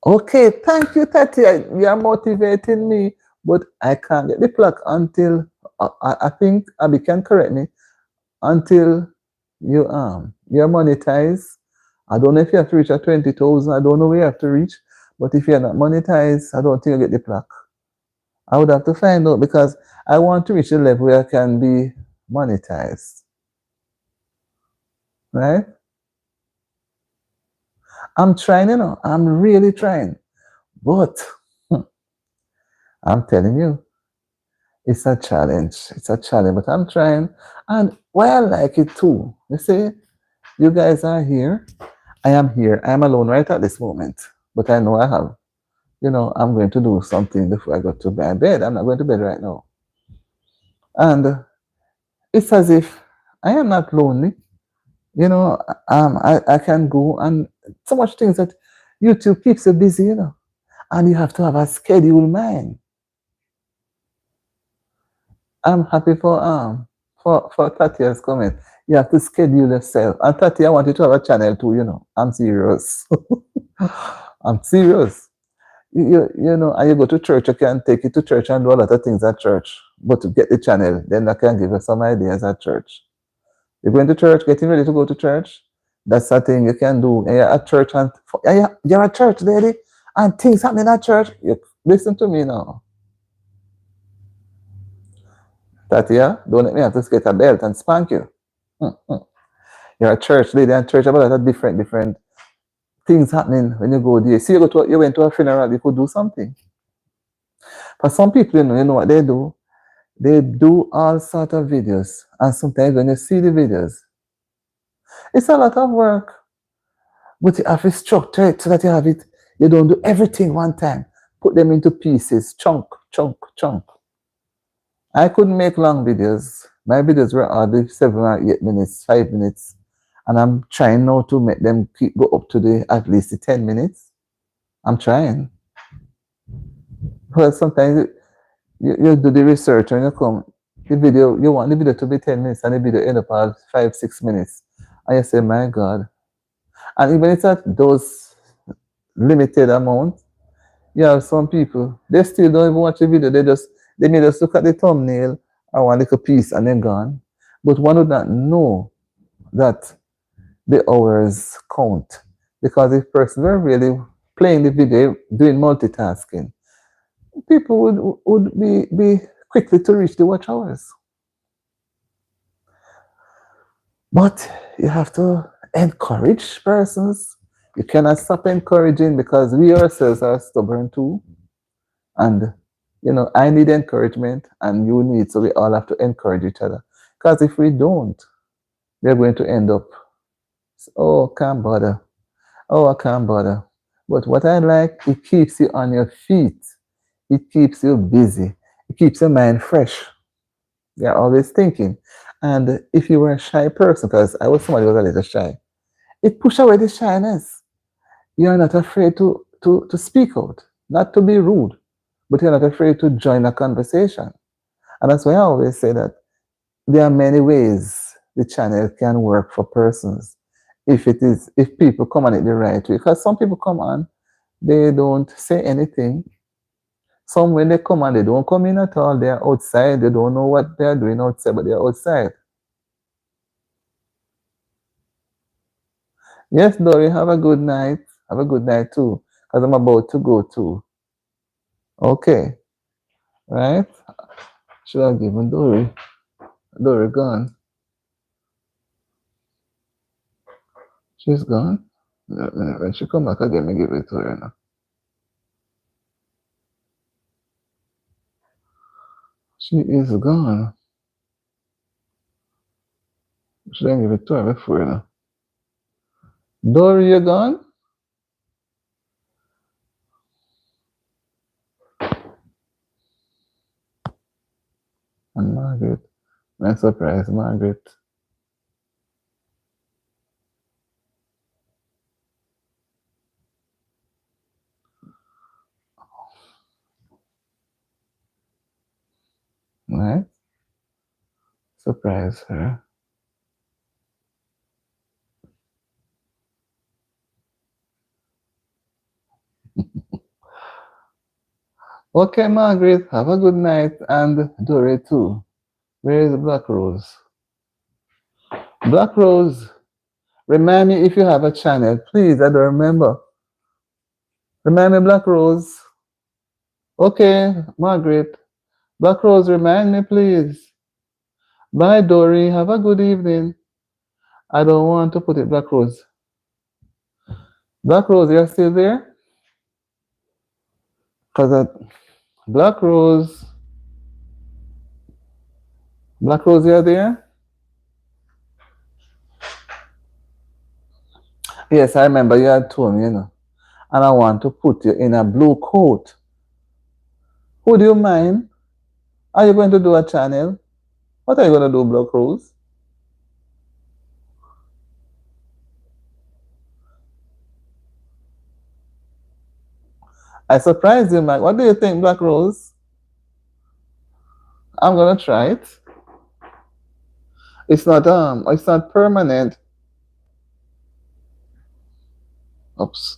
Okay, thank you, Tati. You are motivating me, but I can't get the plug until I think Abby can correct me until you're monetized. I don't know if you have to reach at 20,000. I don't know where you have to reach, but if you're not monetized, I don't think you get the plaque. I would have to find out because I want to reach a level where I can be monetized. Right? I'm trying, I'm really trying. But I'm telling you, it's a challenge. It's a challenge, but I'm trying. And why I like it too, you see, you guys are here. I am here. I'm alone right at this moment. But I know I have, I'm going to do something before I go to my bed. I'm not going to bed right now. And it's as if I am not lonely. You know, I can go and so much things that YouTube keeps you busy, you know. And you have to have a scheduled mind. I'm happy for Tatia's comment. You have to schedule yourself. And Tatia, I want you to have a channel too, you know. I'm serious. I'm serious. You know, and you go to church, you can take it to church and do a lot of things at church. But to get the channel, then I can give you some ideas at church. You're going to church, getting ready to go to church. That's a thing you can do. And you're at church and you're at church, lady, and things happening at church. You, listen to me now. Tatia, don't let me have to get a belt and spank you. Mm-hmm. You're a church lady and church about that different things happening when you go there. See, you went to a funeral, you could do something. For some people, you know what they do? They do all sort of videos. And sometimes when you see the videos, it's a lot of work. But you have to structure it so that you have it. You don't do everything one time. Put them into pieces, chunk, chunk, chunk. I couldn't make long videos. My videos were hardly 7 or 8 minutes, 5 minutes. And I'm trying now to make them go up to the at least the 10 minutes. I'm trying. Well, sometimes you do the research and you come, the video, you want the video to be 10 minutes and the video end up at 5, 6 minutes. And you say, my God. And even it's at those limited amount, you have some people, they still don't even watch the video. They may just look at the thumbnail or one little piece and then gone. But one would not know that the hours count. Because if person were really playing the video, doing multitasking, people would be quickly to reach the watch hours. But you have to encourage persons. You cannot stop encouraging because we ourselves are stubborn too. And, you know, I need encouragement and you need, so we all have to encourage each other. Because if we don't, we're going to end up, oh, can't bother. Oh, I can't bother. But what I like, it keeps you on your feet. It keeps you busy. It keeps your mind fresh. You're always thinking. And if you were a shy person, because I was somebody who was a little shy, it pushes away the shyness. You're not afraid to speak out, not to be rude, but you're not afraid to join a conversation. And that's why I always say that there are many ways the channel can work for persons if people come on it the right way. Because some people come on, they don't say anything. Some when they come on, they don't come in at all. They're outside. They don't know what they're doing outside, but they're outside. Yes, Dory, have a good night. Have a good night too, because I'm about to go too. Okay, right? Should have given Dory. Dory gone. She's gone. When she come back again, me give it to her now. She is gone. Should I give it to her before now? Dory, you gone? And Margaret. My surprise, Margaret. Right? Surprise her. Okay, Margaret, have a good night, and Dory too. Where is Black Rose? Black Rose, remind me if you have a channel, please. I don't remember. Remind me, Black Rose. Okay, Margaret. Black Rose, remind me, please. Bye, Dory. Have a good evening. I don't want to put it, Black Rose. Black Rose, you're still there? Because Black Rose. Black Rose, you're there? Yes, I remember you had told me, you know. And I want to put you in a blue coat. Would you mind? Are you going to do a channel? What are you gonna do, Black Rose? I surprised you, Mike. What do you think, Black Rose? I'm gonna try it. It's not permanent. Oops.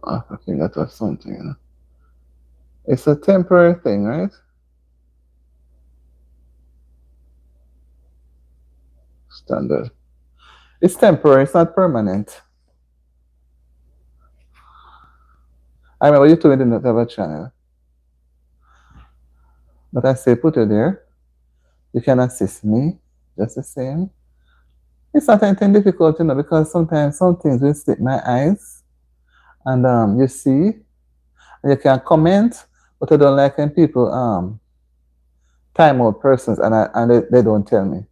I think that was something, you know. It's a temporary thing, right? Standard. It's temporary, it's not permanent. I remember you told me didn't have a channel. But I say put it there. You can assist me just the same. It's not anything difficult, you know, because sometimes some things will slip my eyes and you see, and you can comment, but I don't like when people time out persons and they don't tell me.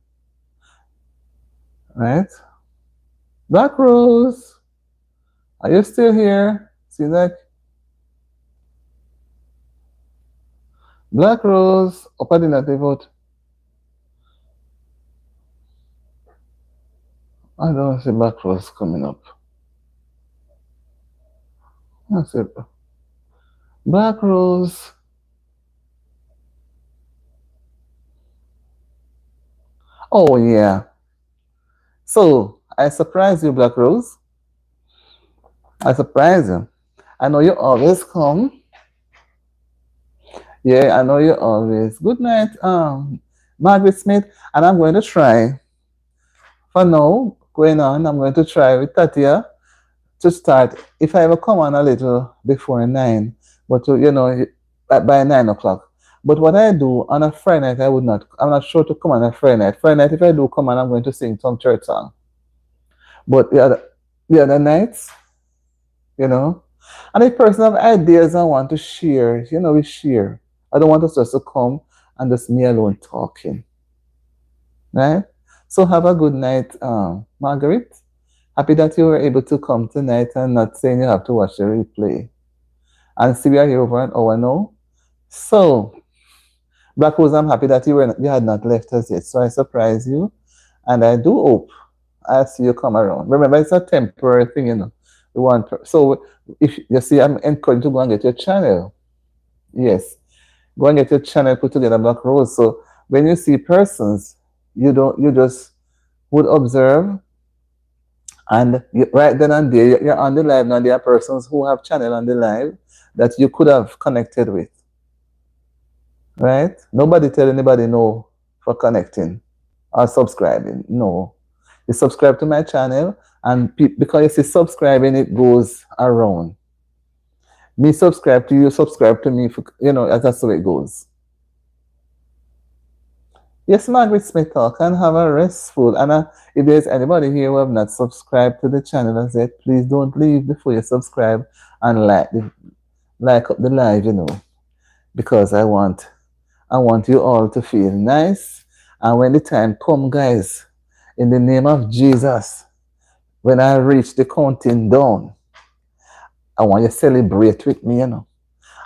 Right? Black Rose, are you still here? See that? Black Rose, upper the vote. I don't see Black Rose coming up. I see Black Rose. Oh yeah. So I surprise you, Black Rose. I surprise you. I know you always come. Yeah, I know you always. Good night, Margaret Smith. And I'm going to try. For now, going on, I'm going to try with Tatia to start. If I ever come on a little before 9, but you know, by 9 o'clock. But what I do on a Friday night, I would not. I'm not sure to come on a Friday night. Friday night, if I do come on, I'm going to sing some church song. But the other nights, you know, and if person have ideas I want to share, you know, we share. I don't want us just to come and just me alone talking, right? So have a good night, Margaret. Happy that you were able to come tonight and not saying you have to watch the replay. And see, we are here over an hour now. So, Black Rose, I'm happy that you had not left us yet. So I surprise you, and I do hope I see you come around. Remember, it's a temporary thing, you know. So if you see, I'm encouraged to go and get your channel. Yes, go and get your channel put together, Black Rose. So when you see persons, you just would observe, and right then and there, you're on the live now. There are persons who have channel on the live that you could have connected with, right? Nobody tell anybody no for connecting or subscribing. No, you subscribe to my channel, and because you see subscribing, it goes around. Me subscribe to you, subscribe to me. You know, that's the way it goes. Yes, Margaret Smith talk and have a restful. And if there's anybody here who have not subscribed to the channel as yet, please don't leave before you subscribe and like up the live, you know, because I want you all to feel nice. And when the time come, guys, in the name of Jesus, when I reach the counting down, I want you to celebrate with me, you know.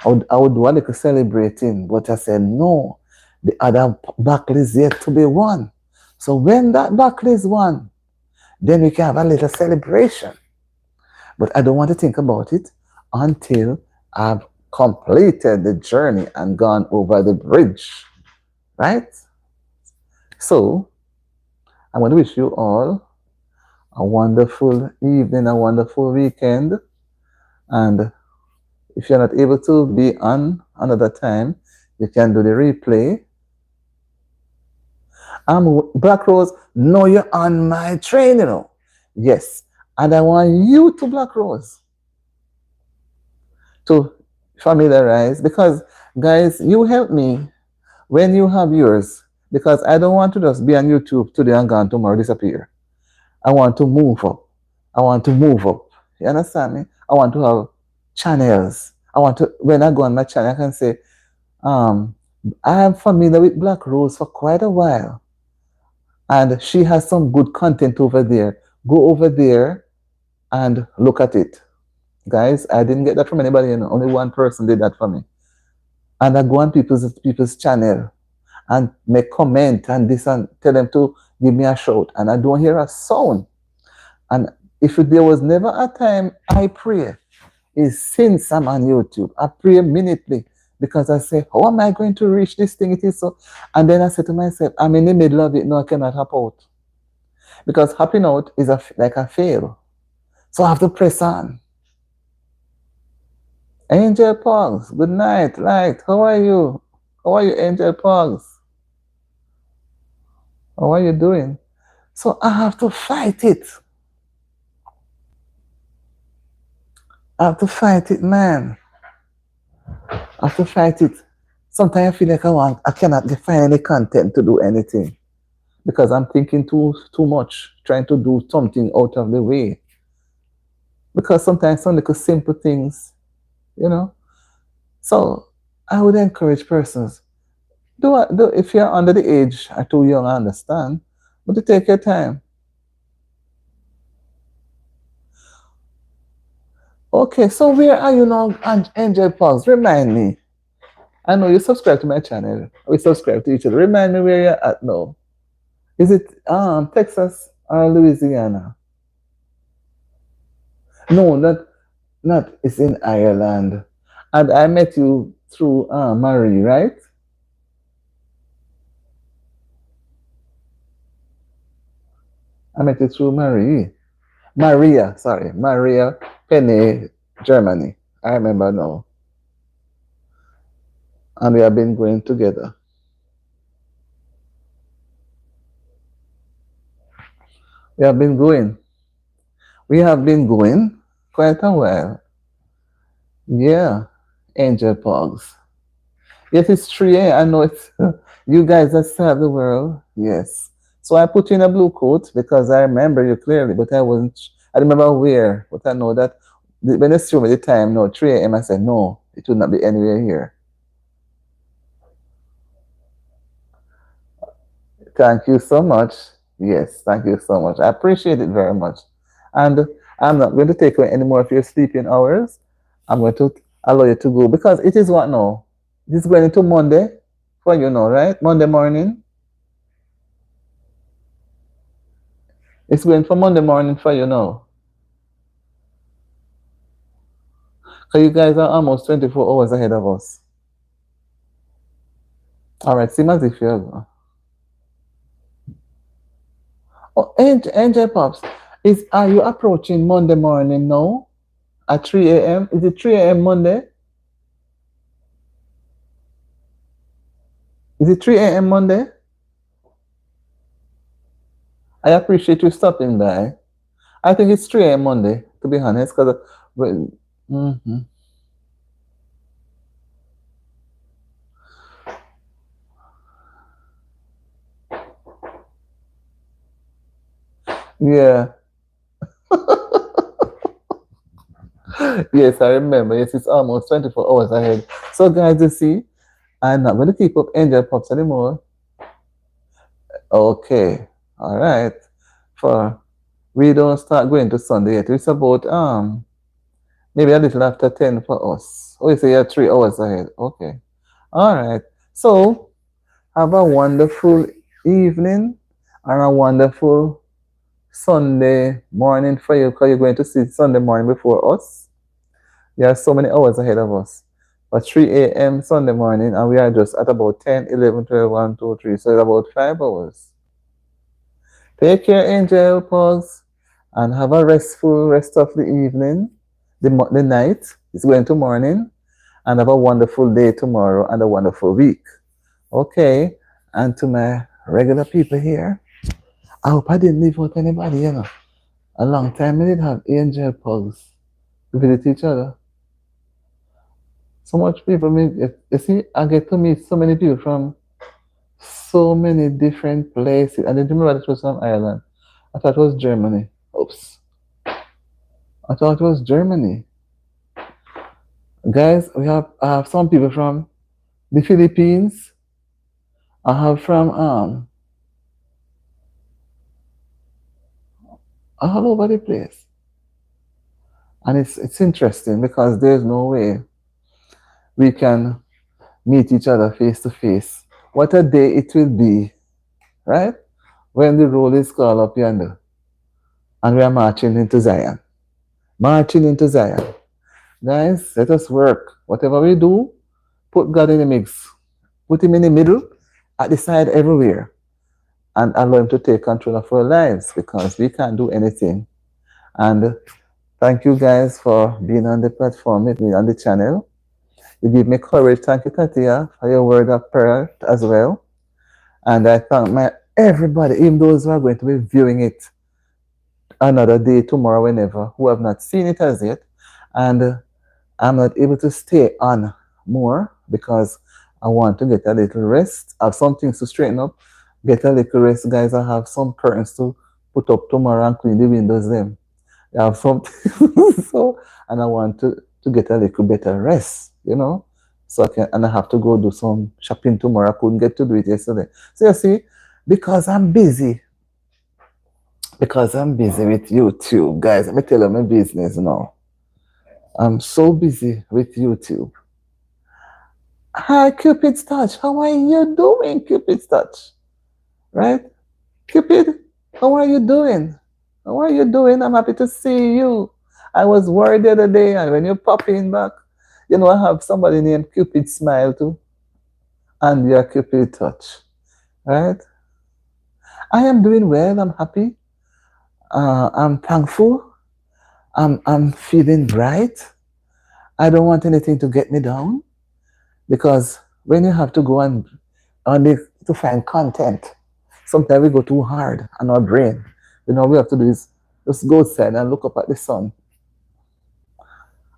I would do a little celebrating, but I said, no, the other battle is yet to be won. So when that battle is won, then we can have a little celebration. But I don't want to think about it until I've completed the journey and gone over the bridge, right? So I want to wish you all a wonderful evening, a wonderful weekend. And if you're not able to be on another time, you can do the replay. Black Rose, know you're on my train, you know. Yes. And I want you to, Black Rose, to familiarize, because guys, you help me when you have yours, because I don't want to just be on YouTube today and gone tomorrow disappear. I want to move up. I want to move up. You understand me? I want to have channels. I want to, when I go on my channel, I can say, I am familiar with Black Rose for quite a while, and she has some good content over there. Go over there and look at it. Guys, I didn't get that from anybody, you know. Only one person did that for me. And I go on people's channel and make comment and this and tell them to give me a shout, and I don't hear a sound. And if there was never a time I pray, is since I'm on YouTube. I pray minutely because I say, how am I going to reach this thing? It is so. And then I say to myself, I'm in the middle of it. No, I cannot hop out. Because hopping out is like a fail. So I have to press on. Angel Pogs, good night. Light, how are you? How are you, Angel Pogs? How are you doing? So I have to fight it. I have to fight it, man. I have to fight it. Sometimes I feel like I cannot find any content to do anything because I'm thinking too much, trying to do something out of the way. Because sometimes some little simple things, you know. So I would encourage persons do if you're under the age or too young, I understand, but to take your time. Okay, so where are you now, Angel Pulse? Remind me. I know you subscribe to my channel. We subscribe to each other. Remind me where you're at now. Is it Texas or Louisiana? No, not. It's in Ireland. And I met you through Marie, right? I met you through Marie. Maria, sorry. Maria Penny, Germany. I remember now. And we have been going together. We have been going. We have been going quite a while. Yeah. Angel Pogs. Yes, it's 3 I know it's you guys that serve the world. Yes. So I put you in a blue coat because I remember you clearly, but I wasn't, I remember where, but I know that when they showed me the time, no, 3 a.m., I said, no, it would not be anywhere here. Thank you so much. Yes, thank you so much. I appreciate it very much. And I'm not going to take away any more of your sleeping hours. I'm going to allow you to go because it is what now? This is going into Monday for you now, right? Monday morning. It's going for Monday morning for you now. Because you guys are almost 24 hours ahead of us. All right, seem as if you're. Oh, Angel Pops, are you approaching Monday morning now at 3 a.m.? Is it 3 a.m. Monday? Is it 3 a.m. Monday? I appreciate you stopping by. I think it's 3 a.m. Monday, to be honest, because. Mm-hmm. Yeah. Yes, I remember. Yes, it's almost 24 hours ahead. So, guys, you see, I'm not going to keep up Angel Pops anymore. Okay. All right. For we don't start going to Sunday yet. It's about maybe a little after 10 for us. Oh, you say you're 3 hours ahead. Okay. All right. So have a wonderful evening and a wonderful Sunday morning for you because you're going to see Sunday morning before us. There are so many hours ahead of us. But 3 a.m. Sunday morning, and we are just at about 10, 11, 12, 1, 2, 3. So it's about 5 hours. Take care, Angel Pause, and have a restful rest of the evening, the night. It's going to morning, and have a wonderful day tomorrow and a wonderful week. Okay, and to my regular people here, I hope I didn't leave out anybody, you know. A long time we did have Angel Pugs visit each other. So much people, you see, I get to meet so many people from so many different places. I didn't remember that it was from Ireland. I thought it was Germany. Oops. I thought it was Germany. Guys, I have some people from the Philippines. I have from all over the place. And it's interesting because there's no way we can meet each other face to face What a day it will be, right? When the roll is called up yonder and we are marching into Zion. Marching into Zion. Guys, let us work. Whatever we do, put God in the mix. Put him in the middle, at the side, everywhere. And allow him to take control of our lives because we can't do anything. And thank you guys for being on the platform with me on the channel. You give me courage. Thank you, Katia, for your word of prayer as well. And I thank my everybody, even those who are going to be viewing it another day, tomorrow, whenever, who have not seen it as yet. And I'm not able to stay on more because I want to get a little rest. I have some things to straighten up. Get a little rest, guys. I have some curtains to put up tomorrow and clean the windows them. I have something so and I want to get a little better rest, you know. So I can and I have to go do some shopping tomorrow. I couldn't get to do it yesterday. So you see, because I'm busy, because I'm busy with YouTube, guys. Let me tell you my business now. I'm so busy with YouTube. Hi, Cupid's Touch. How are you doing, Cupid's Touch? Right? Cupid, how are you doing? How are you doing? I'm happy to see you. I was worried the other day, and when you pop in back, you know, I have somebody named Cupid Smile too, and you're Cupid Touch. Right? I am doing well. I'm happy. I'm thankful. I'm feeling bright. I don't want anything to get me down because when you have to go and on the, to find content, sometimes we go too hard on our brain. You know, we have to do is just go outside and look up at the sun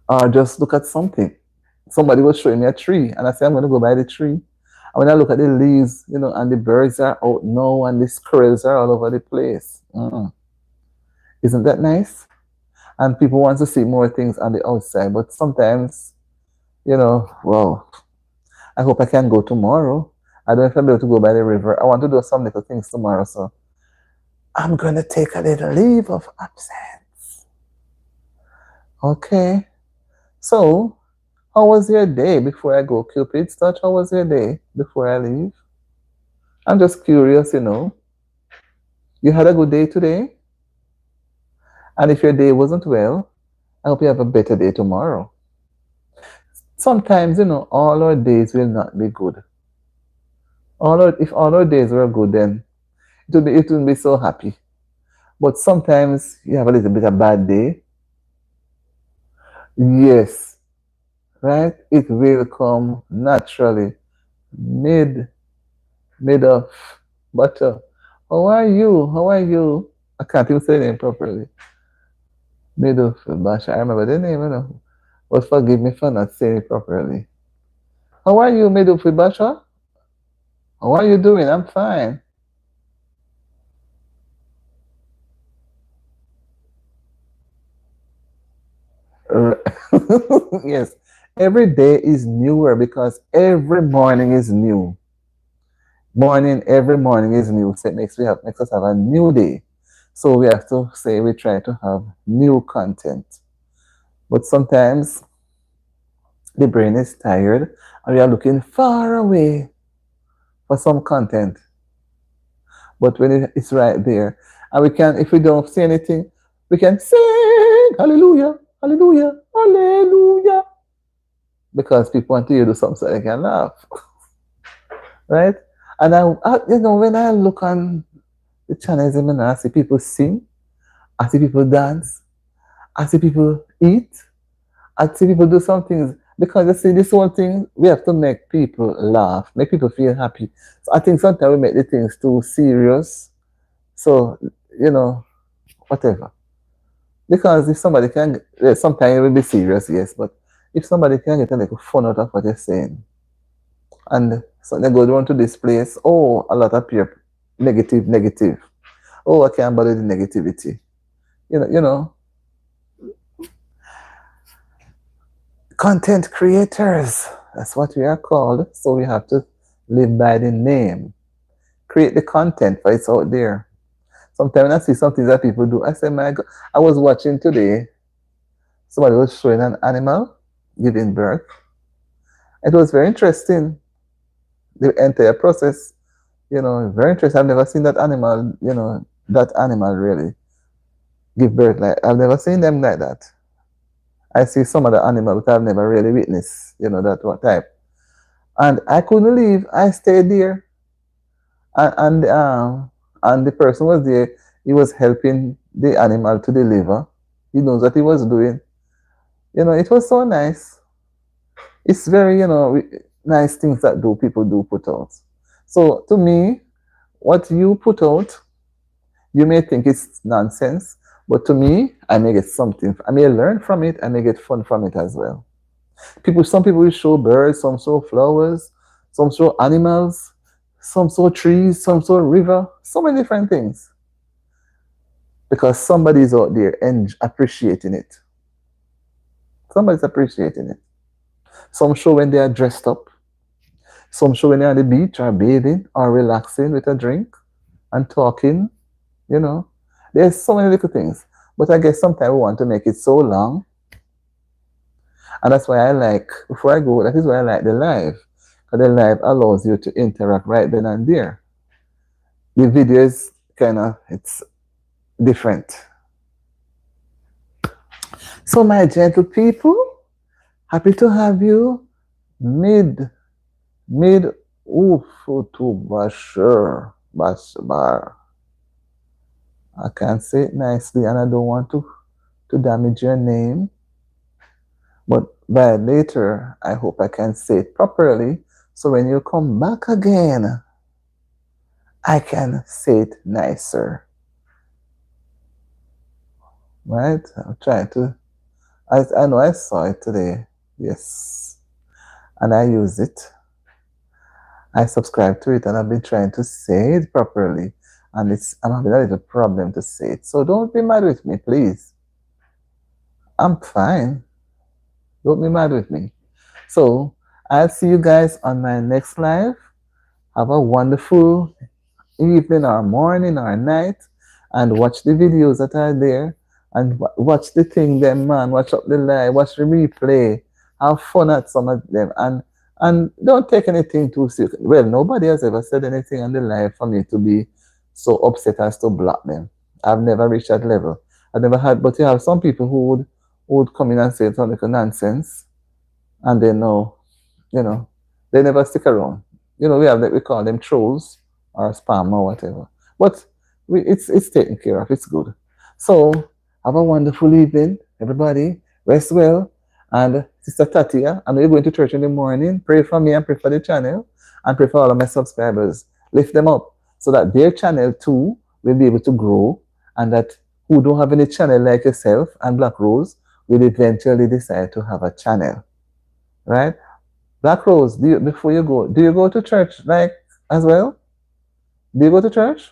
or just look at something. Somebody was showing me a tree, and I said, I'm going to go by the tree. And when I look at the leaves, you know, and the birds are out now, and the squirrels are all over the place. Isn't that nice? And people want to see more things on the outside, but sometimes, you know, well, I hope I can go tomorrow. I don't know if I'll be able to go by the river. I want to do some little things tomorrow, so I'm going to take a little leave of absence. Okay. So, how was your day before I go, Cupid's Touch? How was your day before I leave? I'm just curious, you know. You had a good day today? And if your day wasn't well, I hope you have a better day tomorrow. Sometimes, you know, all our days will not be good. If all our days were good, then it would be so happy. But sometimes you have a little bit of bad day. Yes, right? It will come naturally. Mid mid of butter. How are you? How are you? I can't even say the name properly. Mid of Basha. I remember the name, you know. But forgive me for not saying it properly. How are you, Mid of Basha? How are you doing? I'm fine. Yes. Every day is newer because every morning is new. Every morning is new. So it makes us have a new day. So we have to say we try to have new content. But sometimes the brain is tired and we are looking far away for some content. But when it's right there, and we can, if we don't say anything, we can sing hallelujah, hallelujah, hallelujah. Because people want to hear do something so they can laugh. Right? And you know, when I look on the channels and I see people sing, I see people dance, I see people eat, I see people do some things. Because you see, this one thing, we have to make people laugh, make people feel happy. So I think sometimes we make the things too serious. So, you know, whatever. Because if somebody can, sometimes it will be serious, yes, but if somebody can get a little fun out of what you're saying, and so they go down to this place, oh, a lot of people, negative, negative. Oh, I can't bother the negativity. You know, content creators. That's what we are called. So we have to live by the name. Create the content for it's out there. Sometimes when I see something that people do, I say, my God, I was watching today, somebody was showing an animal giving birth. It was very interesting. the entire process. Very interesting. I've never seen that animal, that animal really give birth. Like, I've never seen them like that. I see some other animal, but I've never really witnessed, that what type. And I couldn't leave. I stayed there, and the person was there. He was helping the animal to deliver. He knows what he was doing. It was so nice. It's very, nice things that do people do put out. So to me, what you put out, you may think it's nonsense, but to me, I may get something. I may learn from it. I may get fun from it as well. Some people will show birds, some show flowers, some show animals, some show trees, some show river, so many different things. Because somebody's out there and appreciating it. Somebody's appreciating it. Some show when they are dressed up. Some show when they're on the beach or bathing or relaxing with a drink and talking. You know, there's so many little things. But I guess sometimes we want to make it so long. And that's why I like, before I go, that is why I like the live. Because the live allows you to interact right then and there. The video is kind of, it's different. So my gentle people, happy to have you. Mid Ufutu Bashbar. I can't say it nicely and I don't want to damage your name. But by later, I hope I can say it properly. So when you come back again, I can say it nicer. Right? I'm trying to. I know I saw it today. Yes. And I use it. I subscribe to it and I've been trying to say it properly. And I'm having a little problem to say it. So don't be mad with me, please. I'm fine. Don't be mad with me. So I'll see you guys on my next live. Have a wonderful evening or morning or night and watch the videos that are there and watch the thing them, man. Watch up the live, watch the replay. Have fun at some of them and don't take anything too serious. Well, nobody has ever said anything on the live for me to be so upset as to block them. I've never reached that level. I've never had, but you have some people who would come in and say something like nonsense, and they know, they never stick around. We call them trolls or spam or whatever. But it's taken care of. It's good. So have a wonderful evening, everybody. Rest well. And Sister Tatia, I know you're going to church in the morning. Pray for me and pray for the channel and pray for all of my subscribers. Lift them up so that their channel too will be able to grow and that who don't have any channel like yourself and Black Rose will eventually decide to have a channel. Right? Black Rose, before you go, do you go to church like as well? Do you go to church?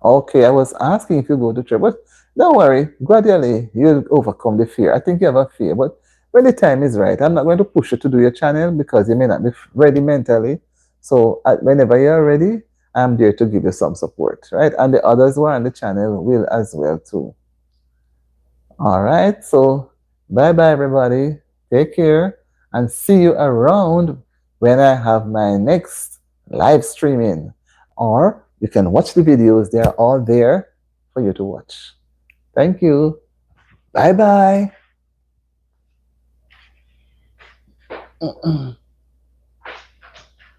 Okay, I was asking if you go to church, but don't worry. Gradually, you'll overcome the fear. I think you have a fear, but when the time is right, I'm not going to push you to do your channel because you may not be ready mentally. So whenever you're ready, I'm there to give you some support, right? And the others who are on the channel will as well too. All right, so bye-bye, everybody. Take care and see you around when I have my next live streaming. Or you can watch the videos. They are all there for you to watch. Thank you. Bye-bye.